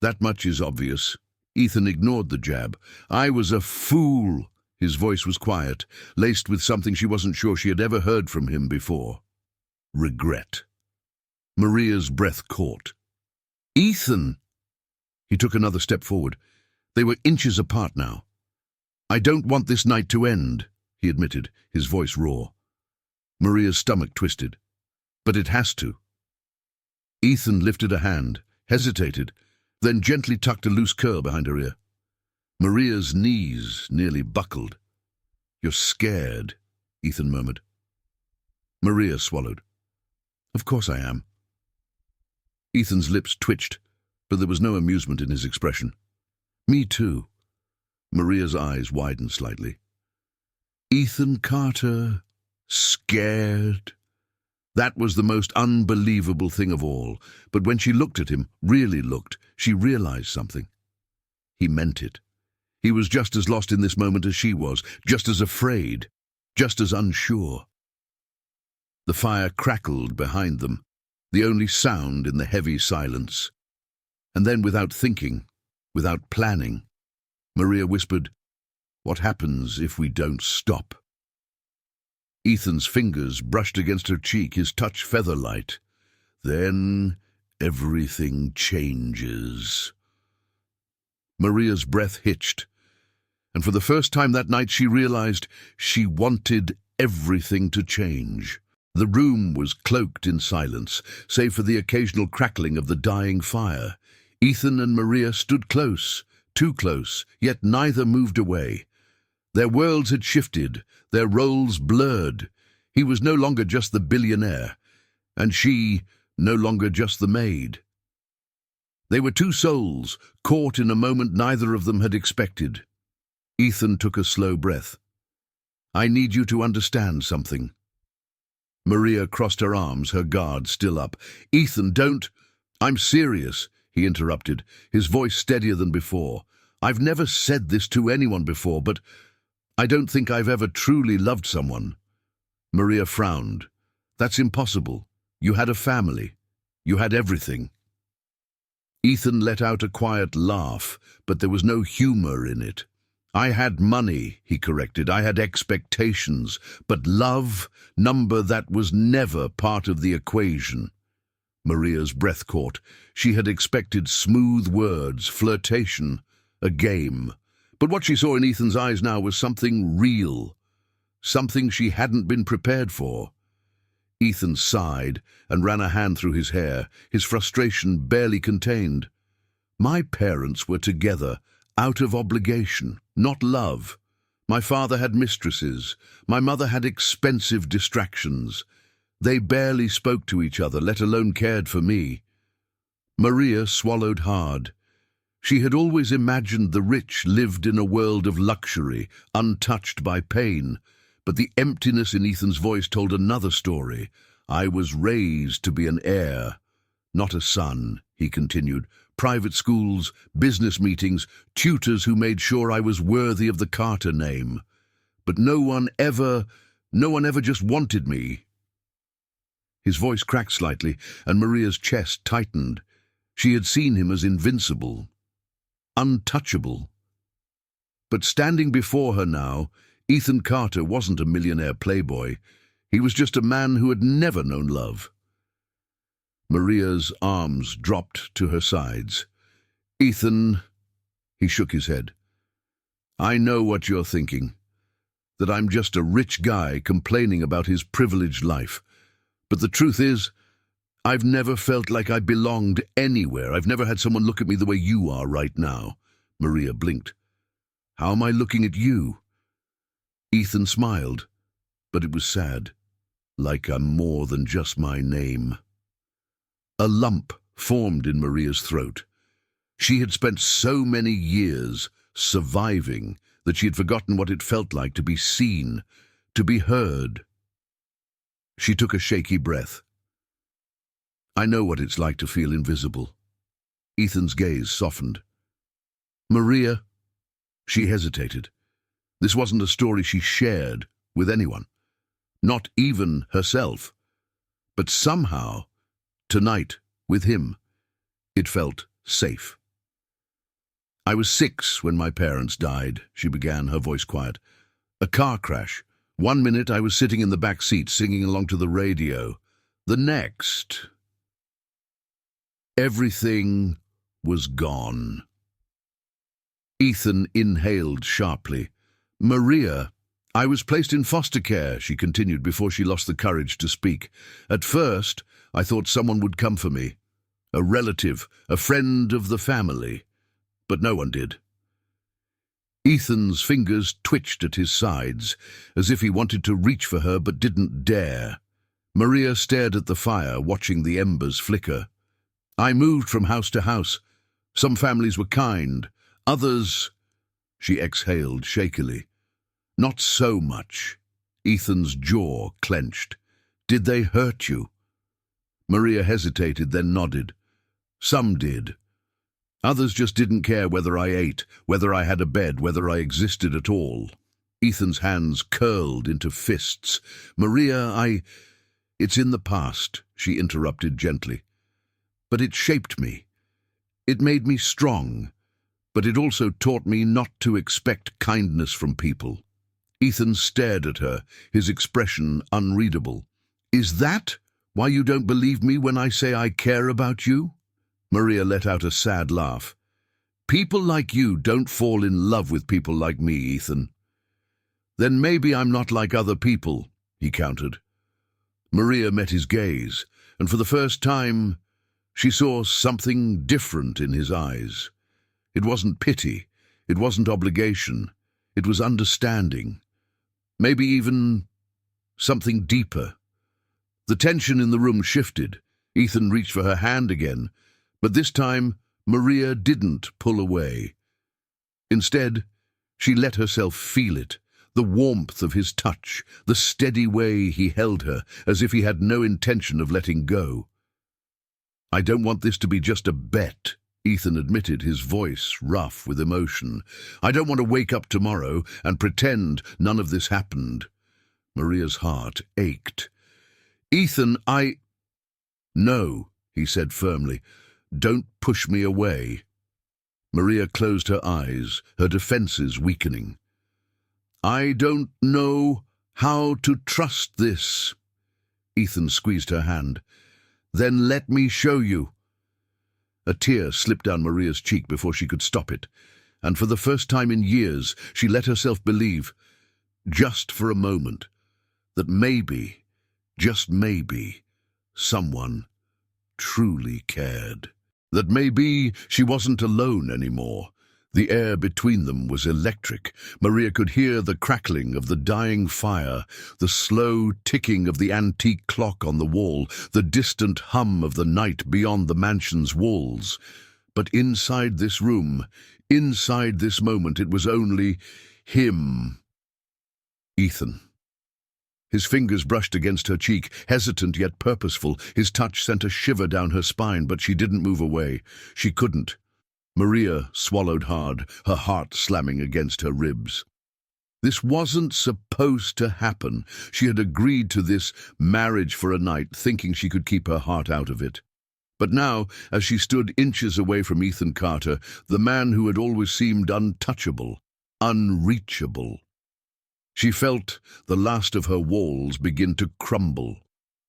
"That much is obvious." Ethan ignored the jab. "I was a fool." His voice was quiet, laced with something she wasn't sure she had ever heard from him before. Regret. Maria's breath caught. "Ethan!" He took another step forward. They were inches apart now. "I don't want this night to end," he admitted, his voice raw. Maria's stomach twisted. "But it has to." Ethan lifted a hand, hesitated, then gently tucked a loose curl behind her ear. Maria's knees nearly buckled. "You're scared," Ethan murmured. Maria swallowed. "Of course I am." Ethan's lips twitched, but there was no amusement in his expression. "Me too." Maria's eyes widened slightly. "Ethan Carter, scared?" That was the most unbelievable thing of all, but when she looked at him, really looked, she realized something. He meant it. He was just as lost in this moment as she was, just as afraid, just as unsure. The fire crackled behind them, the only sound in the heavy silence. And then, without thinking, without planning, Maria whispered, "What happens if we don't stop?" Ethan's fingers brushed against her cheek, his touch feather-light. "Then everything changes." Maria's breath hitched, and for the first time that night she realized she wanted everything to change. The room was cloaked in silence, save for the occasional crackling of the dying fire. Ethan and Maria stood close, too close, yet neither moved away. Their worlds had shifted, their roles blurred. He was no longer just the billionaire, and she no longer just the maid. They were two souls, caught in a moment neither of them had expected. Ethan took a slow breath. "I need you to understand something." Maria crossed her arms, her guard still up. "Ethan, don't—" "I'm serious," he interrupted, his voice steadier than before. "I've never said this to anyone before, but I don't think I've ever truly loved someone." Maria frowned. "That's impossible. You had a family. You had everything." Ethan let out a quiet laugh, but there was no humor in it. "I had money," he corrected. "I had expectations. But love, number, that was never part of the equation." Maria's breath caught. She had expected smooth words, flirtation, a game. But what she saw in Ethan's eyes now was something real, something she hadn't been prepared for. Ethan sighed and ran a hand through his hair, his frustration barely contained. "My parents were together out of obligation, not love. My father had mistresses. My mother had expensive distractions. They barely spoke to each other, let alone cared for me. Maria swallowed hard. She had always imagined the rich lived in a world of luxury, untouched by pain. But the emptiness in Ethan's voice told another story. I was raised to be an heir, not a son, he continued. Private schools, business meetings, tutors who made sure I was worthy of the Carter name. But no one ever just wanted me. His voice cracked slightly, and Maria's chest tightened. She had seen him as invincible, untouchable. But standing before her now, Ethan Carter wasn't a millionaire playboy. He was just a man who had never known love. Maria's arms dropped to her sides. Ethan, he shook his head. I know what you're thinking, that I'm just a rich guy complaining about his privileged life. But the truth is, I've never felt like I belonged anywhere. I've never had someone look at me the way you are right now. Maria blinked. How am I looking at you? Ethan smiled, but it was sad. Like I'm more than just my name. A lump formed in Maria's throat. She had spent so many years surviving that she had forgotten what it felt like to be seen, to be heard. She took a shaky breath. I know what it's like to feel invisible. Ethan's gaze softened. Maria, she hesitated. This wasn't a story she shared with anyone, not even herself. But somehow, tonight, with him, it felt safe. I was 6 when my parents died, she began, her voice quiet. A car crash. 1 minute I was sitting in the back seat singing along to the radio. The next, everything was gone. Ethan inhaled sharply. Maria, I was placed in foster care, she continued before she lost the courage to speak. At first, I thought someone would come for me. A relative, a friend of the family. But no one did. Ethan's fingers twitched at his sides, as if he wanted to reach for her but didn't dare. Maria stared at the fire, watching the embers flicker. I moved from house to house. Some families were kind, others... She exhaled shakily. Not so much. Ethan's jaw clenched. Did they hurt you? Maria hesitated, then nodded. Some did. Others just didn't care whether I ate, whether I had a bed, whether I existed at all. Ethan's hands curled into fists. Maria, It's in the past, she interrupted gently. But it shaped me. It made me strong. But it also taught me not to expect kindness from people. Ethan stared at her, his expression unreadable. Is that why you don't believe me when I say I care about you? Maria let out a sad laugh. People like you don't fall in love with people like me, Ethan. Then maybe I'm not like other people, he countered. Maria met his gaze, and for the first time, she saw something different in his eyes. It wasn't pity, it wasn't obligation, it was understanding. Maybe even something deeper. The tension in the room shifted. Ethan reached for her hand again, but this time Maria didn't pull away. Instead, she let herself feel it, the warmth of his touch, the steady way he held her, as if he had no intention of letting go. I don't want this to be just a bet, Ethan admitted, his voice rough with emotion. I don't want to wake up tomorrow and pretend none of this happened. Maria's heart ached. Ethan, No, he said firmly. Don't push me away. Maria closed her eyes, her defenses weakening. I don't know how to trust this. Ethan squeezed her hand. Then let me show you. A tear slipped down Maria's cheek before she could stop it, and for the first time in years she let herself believe, just for a moment, that maybe, just maybe, someone truly cared. That maybe she wasn't alone anymore. The air between them was electric. Maria could hear the crackling of the dying fire, the slow ticking of the antique clock on the wall, the distant hum of the night beyond the mansion's walls. But inside this room, inside this moment, it was only him. Ethan. His fingers brushed against her cheek, hesitant yet purposeful. His touch sent a shiver down her spine, but she didn't move away. She couldn't. Maria swallowed hard, her heart slamming against her ribs. This wasn't supposed to happen. She had agreed to this marriage for a night, thinking she could keep her heart out of it. But now, as she stood inches away from Ethan Carter, the man who had always seemed untouchable, unreachable, she felt the last of her walls begin to crumble.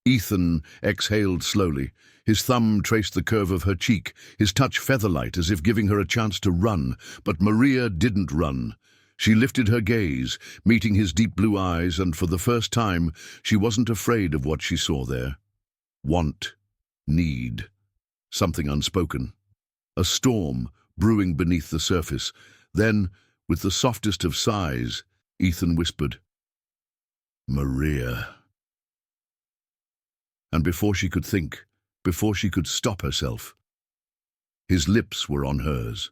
Ethan exhaled slowly. His thumb traced the curve of her cheek, his touch feather-light as if giving her a chance to run. But Maria didn't run. She lifted her gaze, meeting his deep blue eyes, and for the first time she wasn't afraid of what she saw there. Want, need, something unspoken. A storm brewing beneath the surface. Then, with the softest of sighs, Ethan whispered, "Maria." And before she could think, before she could stop herself, his lips were on hers.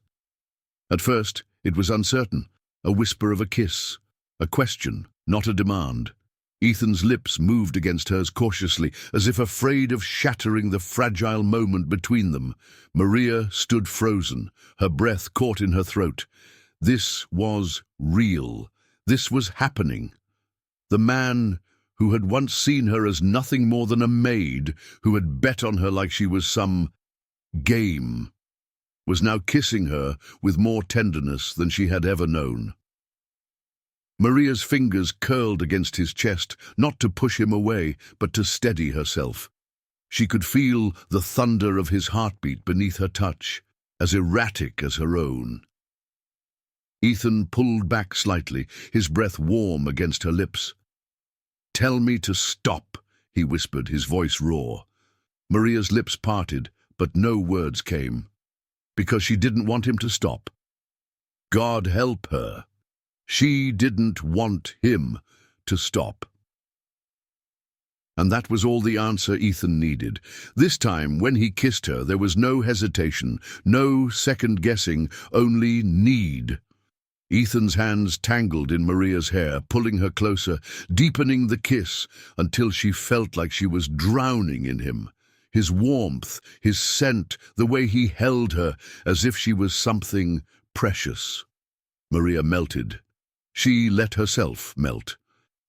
At first, it was uncertain, a whisper of a kiss, a question, not a demand. Ethan's lips moved against hers cautiously, as if afraid of shattering the fragile moment between them. Maria stood frozen, her breath caught in her throat. This was real. This was happening. The man who had once seen her as nothing more than a maid, who had bet on her like she was some game, was now kissing her with more tenderness than she had ever known. Maria's fingers curled against his chest, not to push him away, but to steady herself. She could feel the thunder of his heartbeat beneath her touch, as erratic as her own. Ethan pulled back slightly, his breath warm against her lips. "Tell me to stop," he whispered, his voice raw. Maria's lips parted, but no words came, because she didn't want him to stop. God help her. She didn't want him to stop. And that was all the answer Ethan needed. This time, when he kissed her, there was no hesitation, no second-guessing, only need. Ethan's hands tangled in Maria's hair, pulling her closer, deepening the kiss until she felt like she was drowning in him. His warmth, his scent, the way he held her, as if she was something precious. Maria melted. She let herself melt.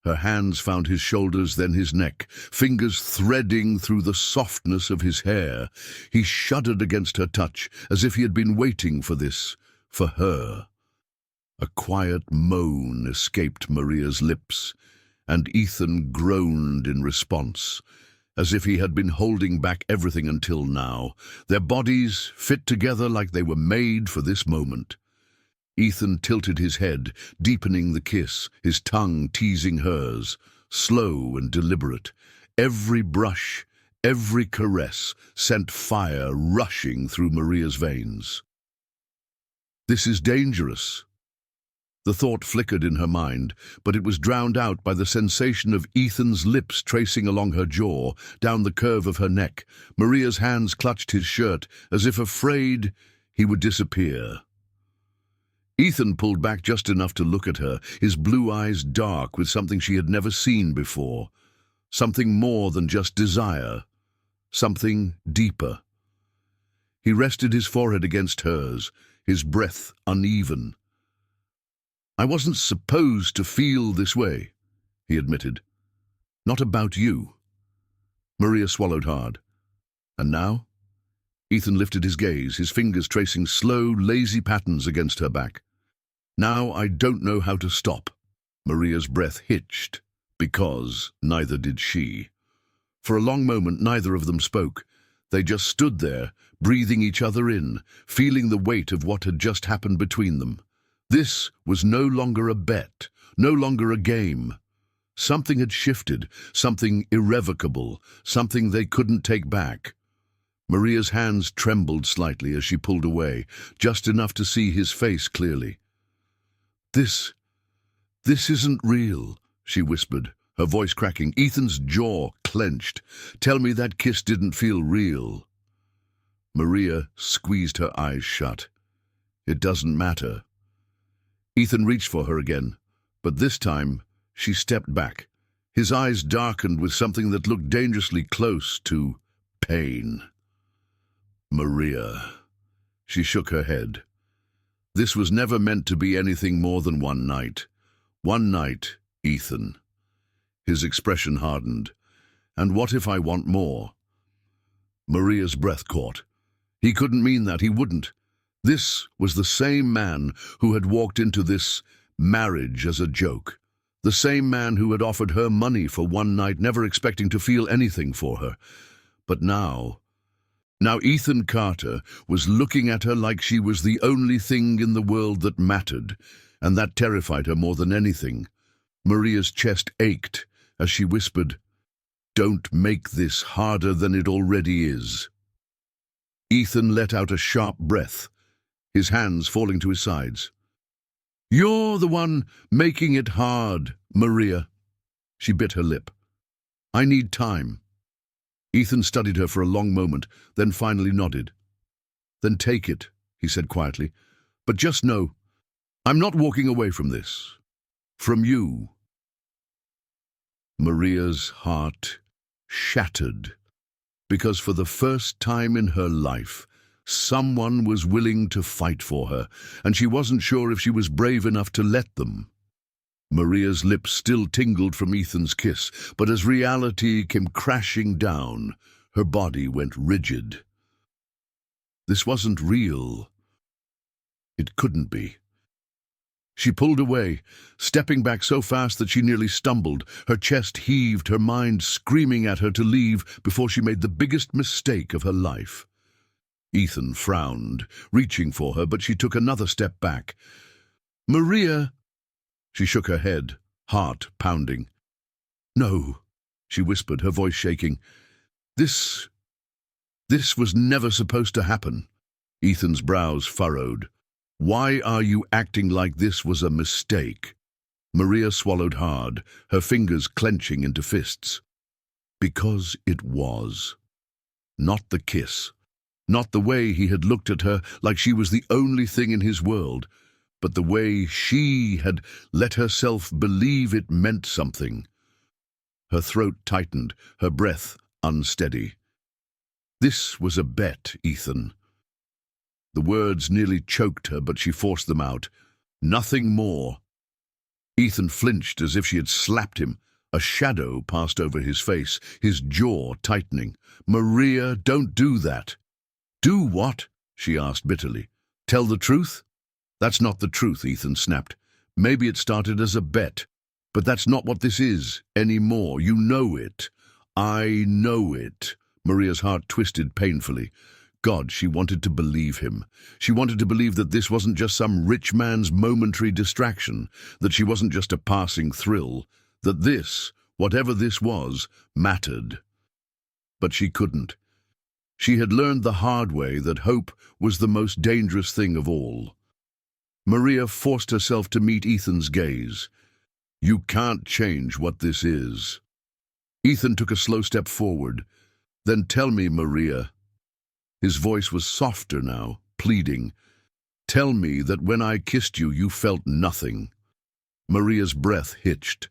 Her hands found his shoulders, then his neck, fingers threading through the softness of his hair. He shuddered against her touch, as if he had been waiting for this, for her. A quiet moan escaped Maria's lips, and Ethan groaned in response, as if he had been holding back everything until now. Their bodies fit together like they were made for this moment. Ethan tilted his head, deepening the kiss, his tongue teasing hers, slow and deliberate. Every brush, every caress sent fire rushing through Maria's veins. This is dangerous. The thought flickered in her mind, but it was drowned out by the sensation of Ethan's lips tracing along her jaw, down the curve of her neck. Maria's hands clutched his shirt, as if afraid he would disappear. Ethan pulled back just enough to look at her, his blue eyes dark with something she had never seen before. Something more than just desire. Something deeper. He rested his forehead against hers, his breath uneven. "I wasn't supposed to feel this way," he admitted. "Not about you." Maria swallowed hard. "And now?" Ethan lifted his gaze, his fingers tracing slow, lazy patterns against her back. "Now I don't know how to stop." Maria's breath hitched, because neither did she. For a long moment, neither of them spoke. They just stood there, breathing each other in, feeling the weight of what had just happened between them. This was no longer a bet, no longer a game. Something had shifted, something irrevocable, something they couldn't take back. Maria's hands trembled slightly as she pulled away, just enough to see his face clearly. This isn't real," she whispered, her voice cracking. Ethan's jaw clenched. "Tell me that kiss didn't feel real." Maria squeezed her eyes shut. "It doesn't matter." Ethan reached for her again, but this time she stepped back. His eyes darkened with something that looked dangerously close to pain. "Maria." She shook her head. "This was never meant to be anything more than one night. One night, Ethan." His expression hardened. "And what if I want more?" Maria's breath caught. He couldn't mean that. He wouldn't. This was the same man who had walked into this marriage as a joke. The same man who had offered her money for one night, never expecting to feel anything for her. But now Ethan Carter was looking at her like she was the only thing in the world that mattered, and that terrified her more than anything. Maria's chest ached as she whispered, "Don't make this harder than it already is." Ethan let out a sharp breath, his hands falling to his sides. "You're the one making it hard, Maria." She bit her lip. "I need time." Ethan studied her for a long moment, then finally nodded. "Then take it," he said quietly. "But just know, I'm not walking away from this. From you." Maria's heart shattered, because for the first time in her life, someone was willing to fight for her, and she wasn't sure if she was brave enough to let them. Maria's lips still tingled from Ethan's kiss, but as reality came crashing down, her body went rigid. This wasn't real. It couldn't be. She pulled away, stepping back so fast that she nearly stumbled. Her chest heaved, her mind screaming at her to leave before she made the biggest mistake of her life. Ethan frowned, reaching for her, but she took another step back. "Maria!" She shook her head, heart pounding. "No," she whispered, her voice shaking. This was never supposed to happen." Ethan's brows furrowed. "Why are you acting like this was a mistake?" Maria swallowed hard, her fingers clenching into fists. "Because it was. Not the kiss. Not the way he had looked at her like she was the only thing in his world, but the way she had let herself believe it meant something." Her throat tightened, her breath unsteady. "This was a bet, Ethan." The words nearly choked her, but she forced them out. "Nothing more." Ethan flinched as if she had slapped him. A shadow passed over his face, his jaw tightening. "Maria, don't do that." "Do what?" she asked bitterly. "Tell the truth?" "That's not the truth," Ethan snapped. "Maybe it started as a bet, but that's not what this is anymore. You know it. I know it." Maria's heart twisted painfully. God, she wanted to believe him. She wanted to believe that this wasn't just some rich man's momentary distraction, that she wasn't just a passing thrill, that this, whatever this was, mattered. But she couldn't. She had learned the hard way that hope was the most dangerous thing of all. Maria forced herself to meet Ethan's gaze. "You can't change what this is." Ethan took a slow step forward. "Then tell me, Maria." His voice was softer now, pleading. "Tell me that when I kissed you, you felt nothing." Maria's breath hitched.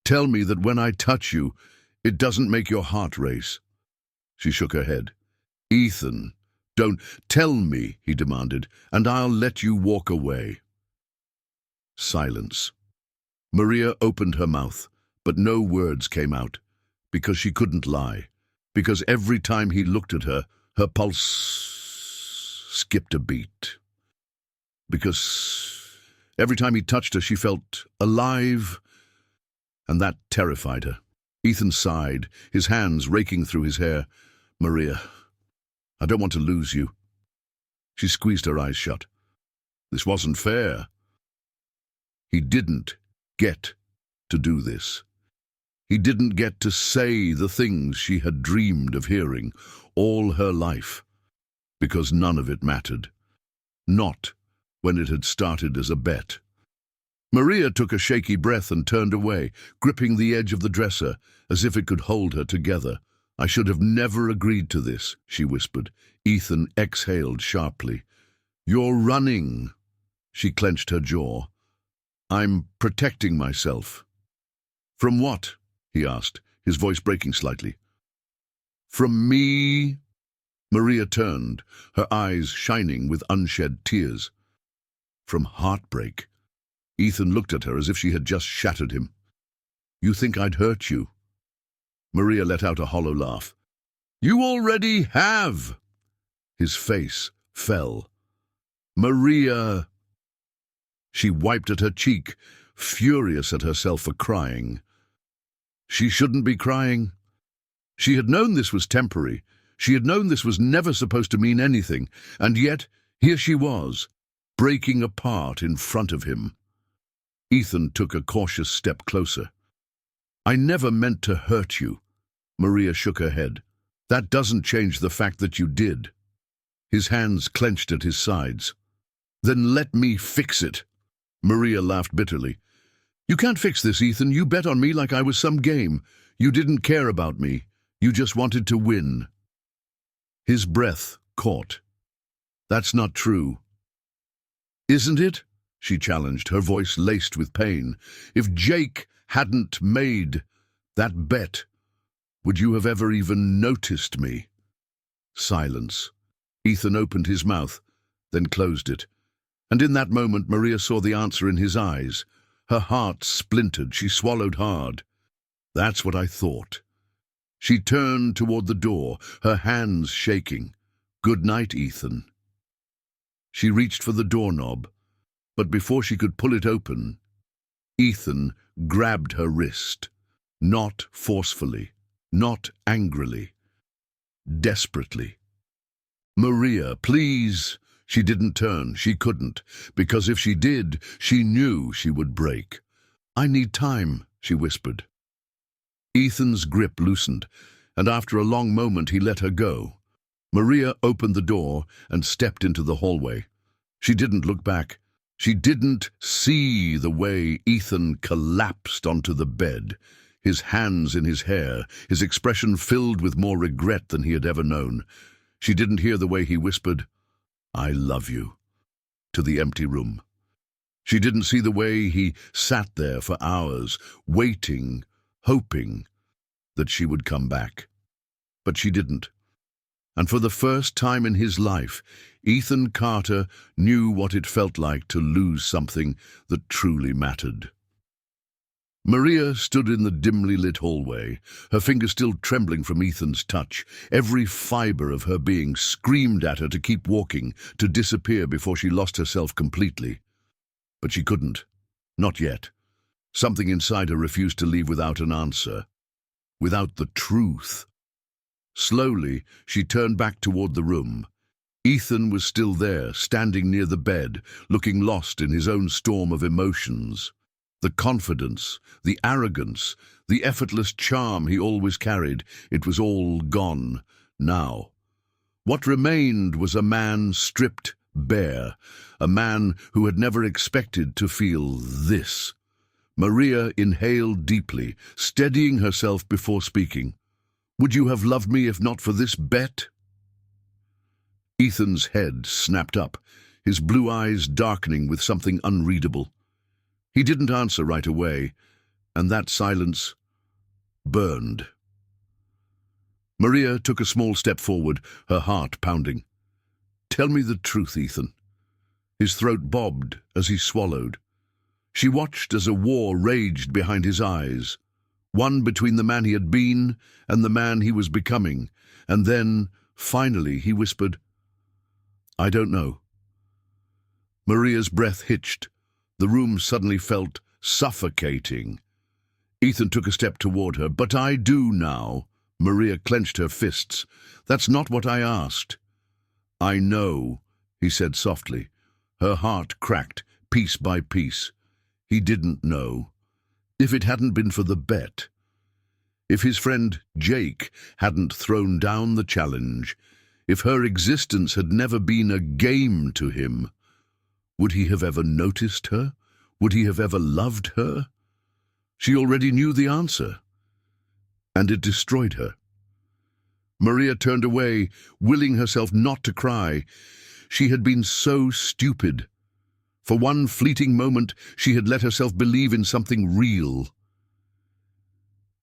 "Tell me that when I touch you, it doesn't make your heart race." She shook her head. "Ethan, don't. Tell me," he demanded, "and I'll let you walk away." Silence. Maria opened her mouth, but no words came out, because she couldn't lie, because every time he looked at her, her pulse skipped a beat. Because every time he touched her, she felt alive, and that terrified her. Ethan sighed, his hands raking through his hair. "Maria, I don't want to lose you." She squeezed her eyes shut. This wasn't fair. He didn't get to do this. He didn't get to say the things she had dreamed of hearing all her life, because none of it mattered. Not when it had started as a bet. Maria took a shaky breath and turned away, gripping the edge of the dresser as if it could hold her together. "I should have never agreed to this," she whispered. Ethan exhaled sharply. "You're running." She clenched her jaw. "I'm protecting myself." "From what?" he asked, his voice breaking slightly. "From me?" Maria turned, her eyes shining with unshed tears. "From heartbreak." Ethan looked at her as if she had just shattered him. "You think I'd hurt you?" Maria let out a hollow laugh. "You already have!" His face fell. "Maria!" She wiped at her cheek, furious at herself for crying. She shouldn't be crying. She had known this was temporary. She had known this was never supposed to mean anything, and yet here she was, breaking apart in front of him. Ethan took a cautious step closer. "I never meant to hurt you." Maria shook her head. "That doesn't change the fact that you did." His hands clenched at his sides. "Then let me fix it." Maria laughed bitterly. "You can't fix this, Ethan. You bet on me like I was some game. You didn't care about me. You just wanted to win." His breath caught. "That's not true." "Isn't it?" she challenged, her voice laced with pain. "If Jake hadn't made that bet, would you have ever even noticed me?" Silence. Ethan opened his mouth, then closed it. And in that moment, Maria saw the answer in his eyes. Her heart splintered. She swallowed hard. "That's what I thought." She turned toward the door, her hands shaking. "Good night, Ethan." She reached for the doorknob, but before she could pull it open, Ethan grabbed her wrist. Not forcefully, not angrily, desperately. "Maria, please." She didn't turn. She couldn't, because if she did, she knew she would break. "I need time," she whispered. Ethan's grip loosened, and after a long moment he let her go. Maria opened the door and stepped into the hallway. She didn't look back. She didn't see the way Ethan collapsed onto the bed, his hands in his hair, his expression filled with more regret than he had ever known. She didn't hear the way he whispered, "I love you," to the empty room. She didn't see the way he sat there for hours, waiting, hoping that she would come back. But she didn't. And for the first time in his life, Ethan Carter knew what it felt like to lose something that truly mattered. Maria stood in the dimly lit hallway, her fingers still trembling from Ethan's touch. Every fiber of her being screamed at her to keep walking, to disappear before she lost herself completely. But she couldn't. Not yet. Something inside her refused to leave without an answer, without the truth. Slowly, she turned back toward the room. Ethan was still there, standing near the bed, looking lost in his own storm of emotions. The confidence, the arrogance, the effortless charm he always carried, it was all gone now. What remained was a man stripped bare, a man who had never expected to feel this. Maria inhaled deeply, steadying herself before speaking. "Would you have loved me if not for this bet?" Ethan's head snapped up, his blue eyes darkening with something unreadable. He didn't answer right away, and that silence burned. Maria took a small step forward, her heart pounding. "Tell me the truth, Ethan." His throat bobbed as he swallowed. She watched as a war raged behind his eyes, one between the man he had been and the man he was becoming, and then, finally, he whispered, "I don't know." Maria's breath hitched. The room suddenly felt suffocating. Ethan took a step toward her. "But I do now." Maria clenched her fists. "That's not what I asked." "I know," he said softly. Her heart cracked, piece by piece. He didn't know. If it hadn't been for the bet. If his friend Jake hadn't thrown down the challenge, if her existence had never been a game to him, would he have ever noticed her? Would he have ever loved her? She already knew the answer, and it destroyed her. Maria turned away, willing herself not to cry. She had been so stupid. For one fleeting moment, she had let herself believe in something real.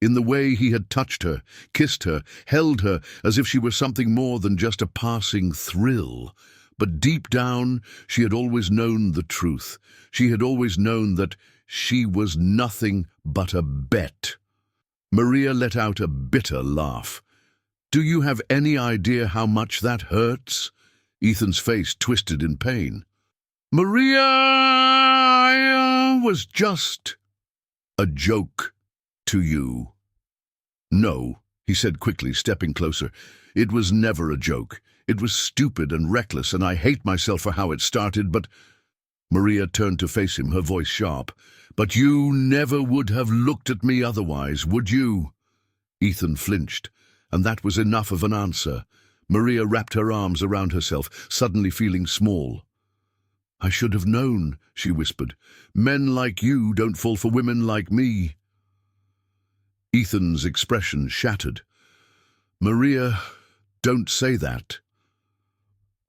In the way he had touched her, kissed her, held her as if she were something more than just a passing thrill. But deep down, she had always known the truth. She had always known that she was nothing but a bet. Maria let out a bitter laugh. "Do you have any idea how much that hurts?" Ethan's face twisted in pain. "Maria, I was just a joke to you." "No," he said quickly, stepping closer. "It was never a joke. It was stupid and reckless, and I hate myself for how it started, but—" Maria turned to face him, her voice sharp. "But you never would have looked at me otherwise, would you?" Ethan flinched, and that was enough of an answer. Maria wrapped her arms around herself, suddenly feeling small. "I should have known," she whispered. "Men like you don't fall for women like me." Ethan's expression shattered. "Maria, don't say that."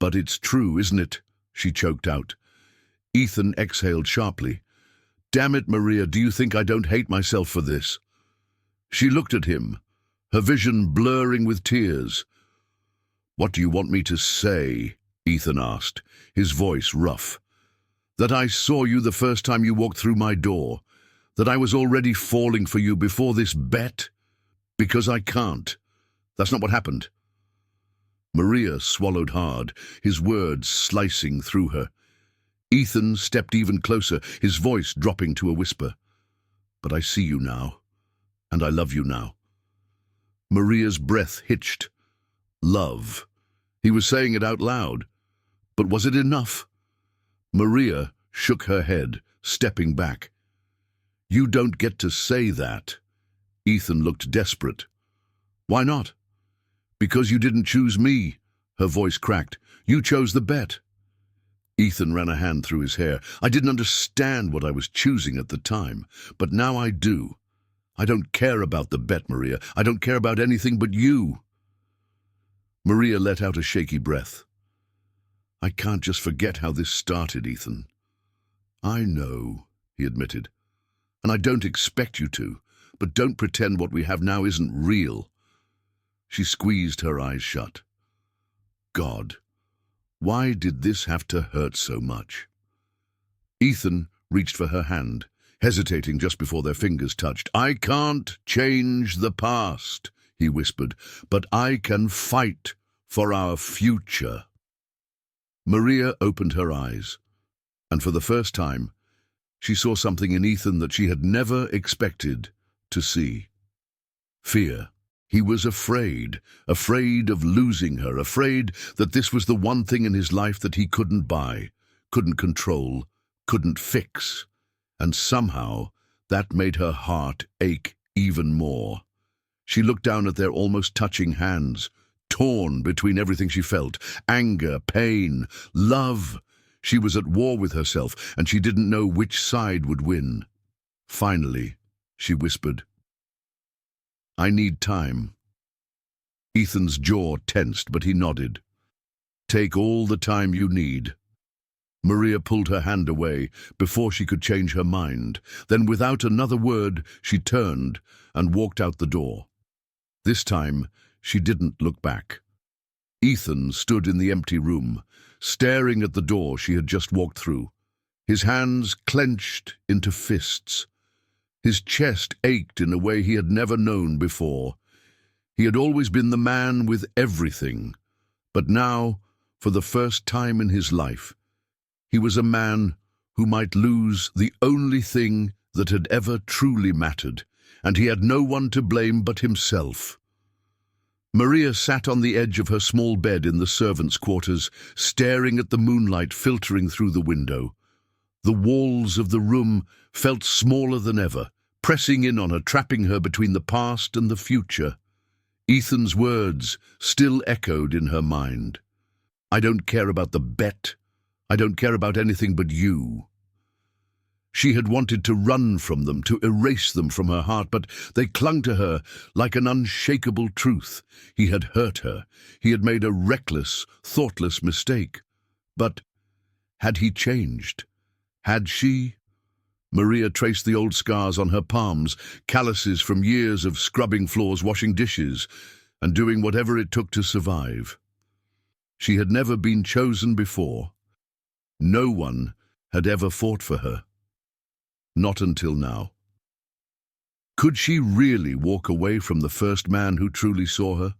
"But it's true, isn't it?" she choked out. Ethan exhaled sharply. "Damn it, Maria, do you think I don't hate myself for this?" She looked at him, her vision blurring with tears. "What do you want me to say?" Ethan asked, his voice rough. "That I saw you the first time you walked through my door? That I was already falling for you before this bet? Because I can't. That's not what happened." Maria swallowed hard, his words slicing through her. Ethan stepped even closer, his voice dropping to a whisper. "But I see you now, and I love you now." Maria's breath hitched. Love. He was saying it out loud. But was it enough? Maria shook her head, stepping back. "You don't get to say that." Ethan looked desperate. "Why not?" "Because you didn't choose me," her voice cracked. "You chose the bet." Ethan ran a hand through his hair. "I didn't understand what I was choosing at the time, but now I do. I don't care about the bet, Maria. I don't care about anything but you." Maria let out a shaky breath. "I can't just forget how this started, Ethan." "I know," he admitted. "And I don't expect you to, but don't pretend what we have now isn't real." She squeezed her eyes shut. God, why did this have to hurt so much? Ethan reached for her hand, hesitating just before their fingers touched. "I can't change the past," he whispered, "but I can fight for our future." Maria opened her eyes, and for the first time, she saw something in Ethan that she had never expected to see. Fear. He was afraid of losing her, afraid that this was the one thing in his life that he couldn't buy, couldn't control, couldn't fix. And somehow, that made her heart ache even more. She looked down at their almost touching hands, torn between everything she felt: anger, pain, love. She was at war with herself, and she didn't know which side would win. Finally, she whispered, "I need time." Ethan's jaw tensed, but he nodded. "Take all the time you need." Maria pulled her hand away before she could change her mind. Then, without another word, she turned and walked out the door. This time, she didn't look back. Ethan stood in the empty room, staring at the door she had just walked through, his hands clenched into fists. His chest ached in a way he had never known before. He had always been the man with everything, but now, for the first time in his life, he was a man who might lose the only thing that had ever truly mattered, and he had no one to blame but himself. Maria sat on the edge of her small bed in the servants' quarters, staring at the moonlight filtering through the window. The walls of the room felt smaller than ever, pressing in on her, trapping her between the past and the future. Ethan's words still echoed in her mind. "I don't care about the bet. I don't care about anything but you." She had wanted to run from them, to erase them from her heart, but they clung to her like an unshakable truth. He had hurt her. He had made a reckless, thoughtless mistake. But had he changed? Had she? Maria traced the old scars on her palms, calluses from years of scrubbing floors, washing dishes, and doing whatever it took to survive. She had never been chosen before. No one had ever fought for her. Not until now. Could she really walk away from the first man who truly saw her?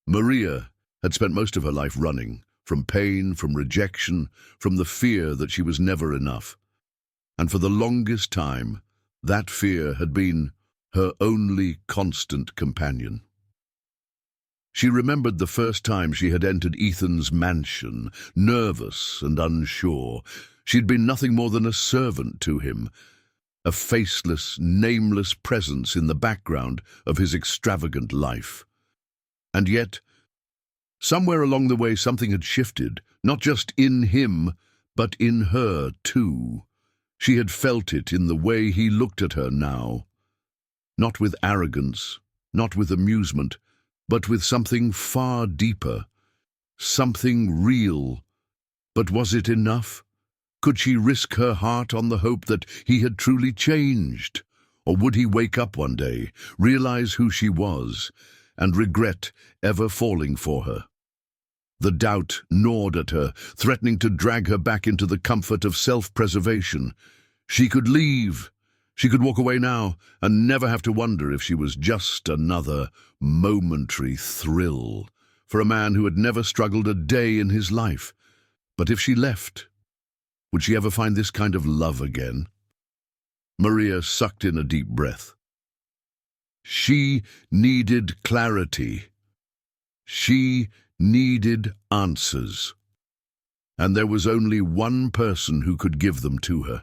Maria had spent most of her life running, from pain, from rejection, from the fear that she was never enough. And for the longest time, that fear had been her only constant companion. She remembered the first time she had entered Ethan's mansion, nervous and unsure. She'd been nothing more than a servant to him, a faceless, nameless presence in the background of his extravagant life. And yet, somewhere along the way, something had shifted, not just in him, but in her too. She had felt it in the way he looked at her now. Not with arrogance, not with amusement, but with something far deeper, something real. But was it enough? Could she risk her heart on the hope that he had truly changed? Or would he wake up one day, realize who she was, and regret ever falling for her? The doubt gnawed at her, threatening to drag her back into the comfort of self-preservation. She could leave. She could walk away now and never have to wonder if she was just another momentary thrill for a man who had never struggled a day in his life. But if she left, would she ever find this kind of love again? Maria sucked in a deep breath. She needed clarity. She needed answers. And there was only one person who could give them to her.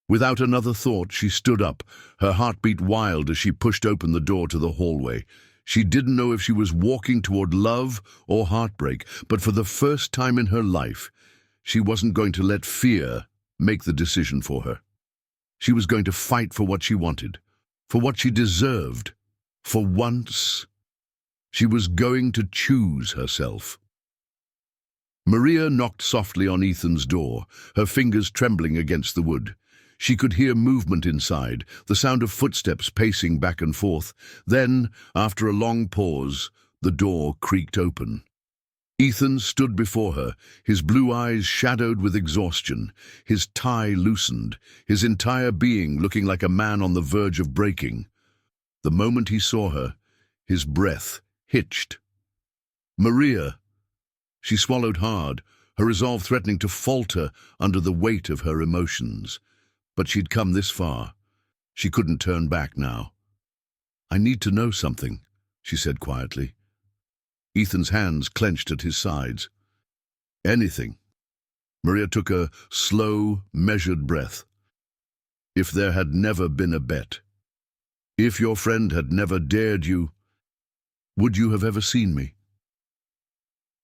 Without another thought, she stood up, her heart beat wild as she pushed open the door to the hallway. She didn't know if she was walking toward love or heartbreak, but for the first time in her life, she wasn't going to let fear make the decision for her. She was going to fight for what she wanted, for what she deserved. For once, she was going to choose herself. Maria knocked softly on Ethan's door, her fingers trembling against the wood. She could hear movement inside, the sound of footsteps pacing back and forth. Then, after a long pause, the door creaked open. Ethan stood before her, his blue eyes shadowed with exhaustion, his tie loosened, his entire being looking like a man on the verge of breaking. The moment he saw her, his breath hitched. "Maria!" She swallowed hard, her resolve threatening to falter under the weight of her emotions. But she'd come this far. She couldn't turn back now. "I need to know something," she said quietly. Ethan's hands clenched at his sides. "Anything." Maria took a slow, measured breath. "If there had never been a bet, if your friend had never dared you, would you have ever seen me?"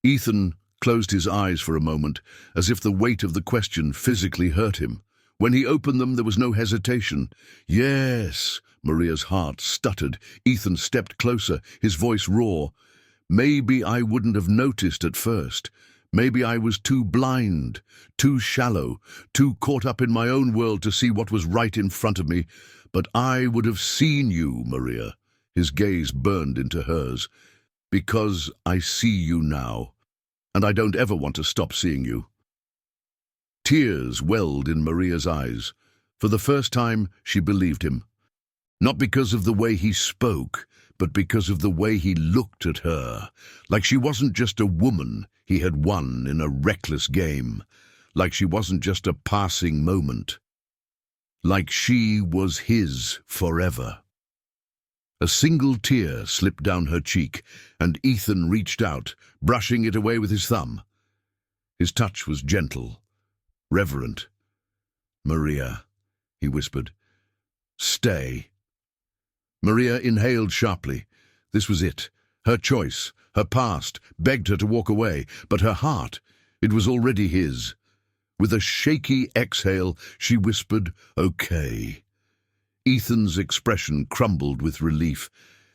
Ethan closed his eyes for a moment, as if the weight of the question physically hurt him. When he opened them, there was no hesitation. "Yes," Maria's heart stuttered. Ethan stepped closer, his voice raw. "Maybe I wouldn't have noticed at first. Maybe I was too blind, too shallow, too caught up in my own world to see what was right in front of me. But I would have seen you, Maria." His gaze burned into hers. "Because I see you now, and I don't ever want to stop seeing you." Tears welled in Maria's eyes. For the first time, she believed him. Not because of the way he spoke, but because of the way he looked at her. Like she wasn't just a woman he had won in a reckless game. Like she wasn't just a passing moment. Like she was his forever. A single tear slipped down her cheek, and Ethan reached out, brushing it away with his thumb. His touch was gentle, reverent. "Maria," he whispered, Stay. Maria inhaled sharply. This was it. Her choice, her past, begged her to walk away, but her heart, it was already his. With a shaky exhale, she whispered, "Okay." Ethan's expression crumbled with relief,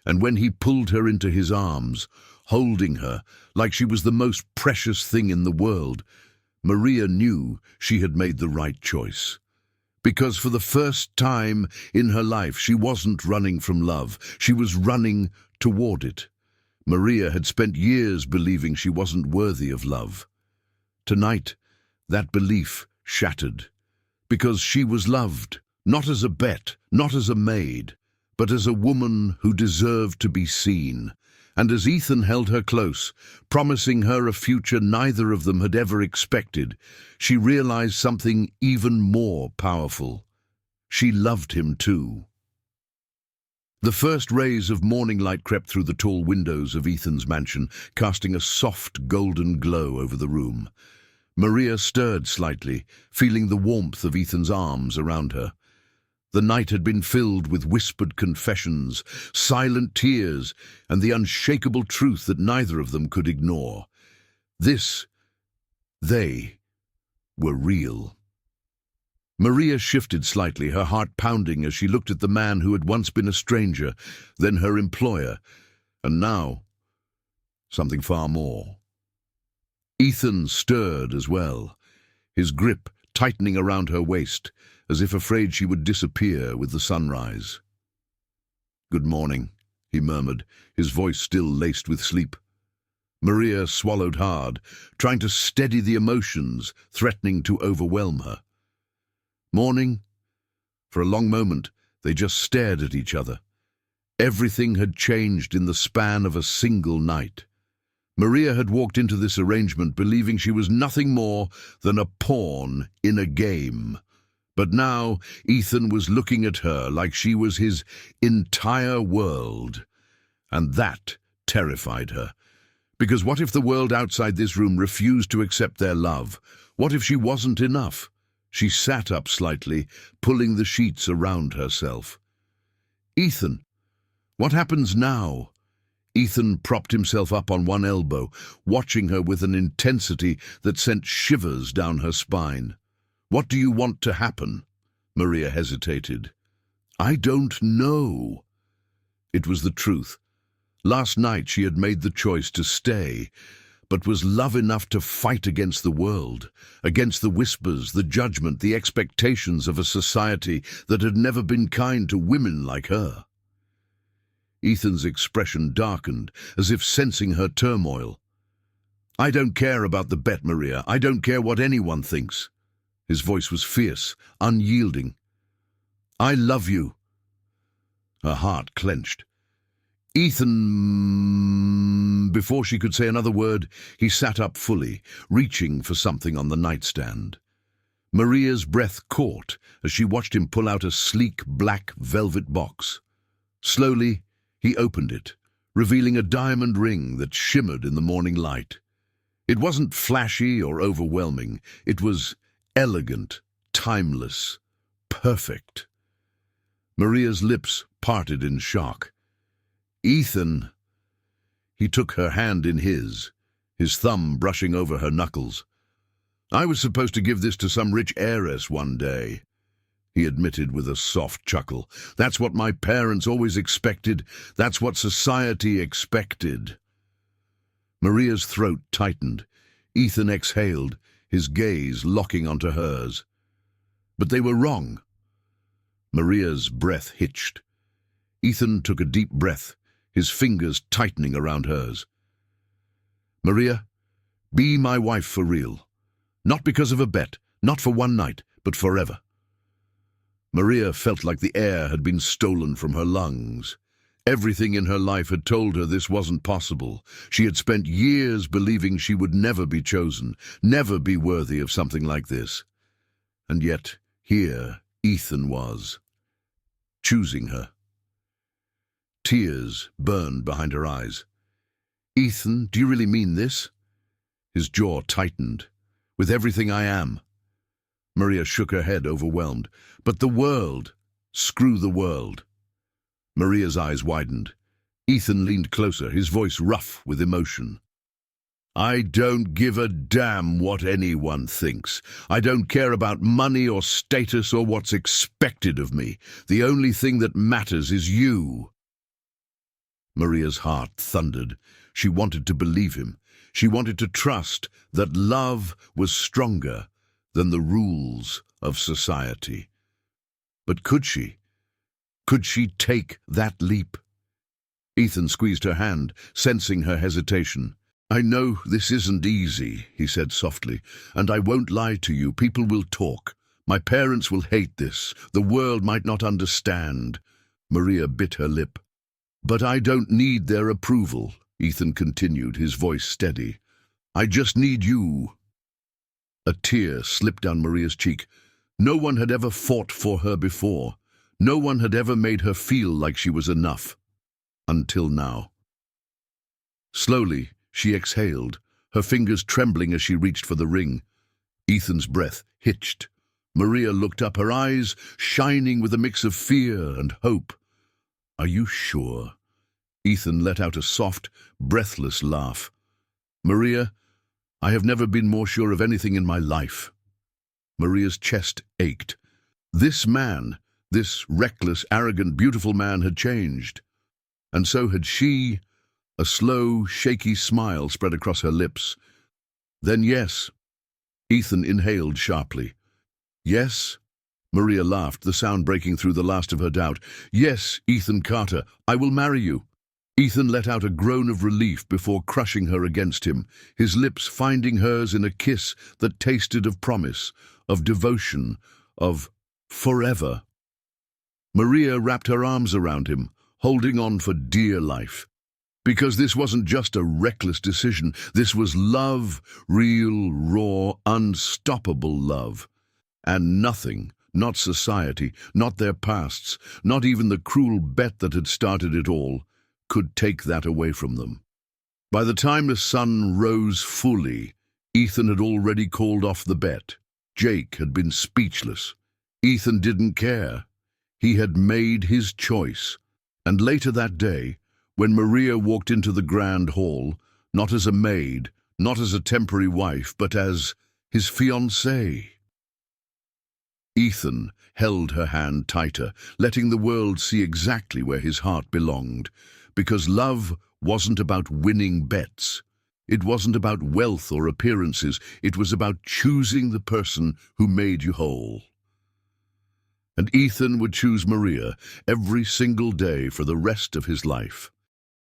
and when he pulled her into his arms, holding her like she was the most precious thing in the world, Maria knew she had made the right choice. Because for the first time in her life, she wasn't running from love. She was running toward it. Maria had spent years believing she wasn't worthy of love. Tonight, that belief shattered. Because she was loved, not as a bet, not as a maid, but as a woman who deserved to be seen. And as Ethan held her close, promising her a future neither of them had ever expected, she realized something even more powerful. She loved him too. The first rays of morning light crept through the tall windows of Ethan's mansion, casting a soft golden glow over the room. Maria stirred slightly, feeling the warmth of Ethan's arms around her. The night had been filled with whispered confessions, silent tears, and the unshakable truth that neither of them could ignore. They were real. Maria shifted slightly, her heart pounding as she looked at the man who had once been a stranger, then her employer, and now something far more. Ethan stirred as well, his grip tightening around her waist, as if afraid she would disappear with the sunrise. "Good morning," he murmured, his voice still laced with sleep. Maria swallowed hard, trying to steady the emotions threatening to overwhelm her. Morning? For a long moment, they just stared at each other. Everything had changed in the span of a single night. Maria had walked into this arrangement believing she was nothing more than a pawn in a game. But now Ethan was looking at her like she was his entire world. And that terrified her. Because what if the world outside this room refused to accept their love? What if she wasn't enough? She sat up slightly, pulling the sheets around herself. "Ethan, what happens now?" Ethan propped himself up on one elbow, watching her with an intensity that sent shivers down her spine. "What do you want to happen?" Maria hesitated. "I don't know." It was the truth. Last night she had made the choice to stay, but was love enough to fight against the world, against the whispers, the judgment, the expectations of a society that had never been kind to women like her. Ethan's expression darkened, as if sensing her turmoil. "I don't care about the bet, Maria. I don't care what anyone thinks." His voice was fierce, unyielding. "I love you." Her heart clenched. "Ethan..." Before she could say another word, he sat up fully, reaching for something on the nightstand. Maria's breath caught as she watched him pull out a sleek black velvet box. Slowly, he opened it, revealing a diamond ring that shimmered in the morning light. It wasn't flashy or overwhelming. It was elegant, timeless, perfect. Maria's lips parted in shock. "Ethan..." He took her hand in his thumb brushing over her knuckles. "I was supposed to give this to some rich heiress one day," he admitted with a soft chuckle. "That's what my parents always expected. That's what society expected." Maria's throat tightened. Ethan exhaled, his gaze locking onto hers. But they were wrong. Maria's breath hitched. Ethan took a deep breath, his fingers tightening around hers. "Maria, be my wife for real. Not because of a bet, not for one night, but forever." Maria felt like the air had been stolen from her lungs. Everything in her life had told her this wasn't possible. She had spent years believing she would never be chosen, never be worthy of something like this. And yet, here Ethan was, choosing her. Tears burned behind her eyes. "Ethan, do you really mean this?" His jaw tightened. "With everything I am." Maria shook her head, overwhelmed. "But the world..." Screw the world. Maria's eyes widened. Ethan leaned closer, his voice rough with emotion. I don't give a damn what anyone thinks. I don't care about money or status or what's expected of me. The only thing that matters is you. Maria's heart thundered. She wanted to believe him. She wanted to trust that love was stronger than the rules of society. But could she? Could she take that leap? Ethan squeezed her hand, sensing her hesitation. I know this isn't easy, he said softly, and I won't lie to you. People will talk. My parents will hate this. The world might not understand. Maria bit her lip. But I don't need their approval, Ethan continued, his voice steady. I just need you. A tear slipped down Maria's cheek. No one had ever fought for her before. No one had ever made her feel like she was enough. Until now. Slowly, she exhaled, her fingers trembling as she reached for the ring. Ethan's breath hitched. Maria looked up, her eyes shining with a mix of fear and hope. Are you sure? Ethan let out a soft, breathless laugh. Maria, I have never been more sure of anything in my life. Maria's chest ached. This man, this reckless, arrogant, beautiful man had changed. And so had she. A slow, shaky smile spread across her lips. Then yes. Ethan inhaled sharply. Yes? Maria laughed, the sound breaking through the last of her doubt. Yes, Ethan Carter, I will marry you. Ethan let out a groan of relief before crushing her against him, his lips finding hers in a kiss that tasted of promise, of devotion, of forever. Maria wrapped her arms around him, holding on for dear life. Because this wasn't just a reckless decision, this was love, real, raw, unstoppable love. And nothing, not society, not their pasts, not even the cruel bet that had started it all, could take that away from them. By the time the sun rose fully, Ethan had already called off the bet. Jake had been speechless. Ethan didn't care. He had made his choice. And later that day, when Maria walked into the grand hall, not as a maid, not as a temporary wife, but as his fiancée, Ethan held her hand tighter, letting the world see exactly where his heart belonged. Because love wasn't about winning bets. It wasn't about wealth or appearances. It was about choosing the person who made you whole. And Ethan would choose Maria every single day for the rest of his life.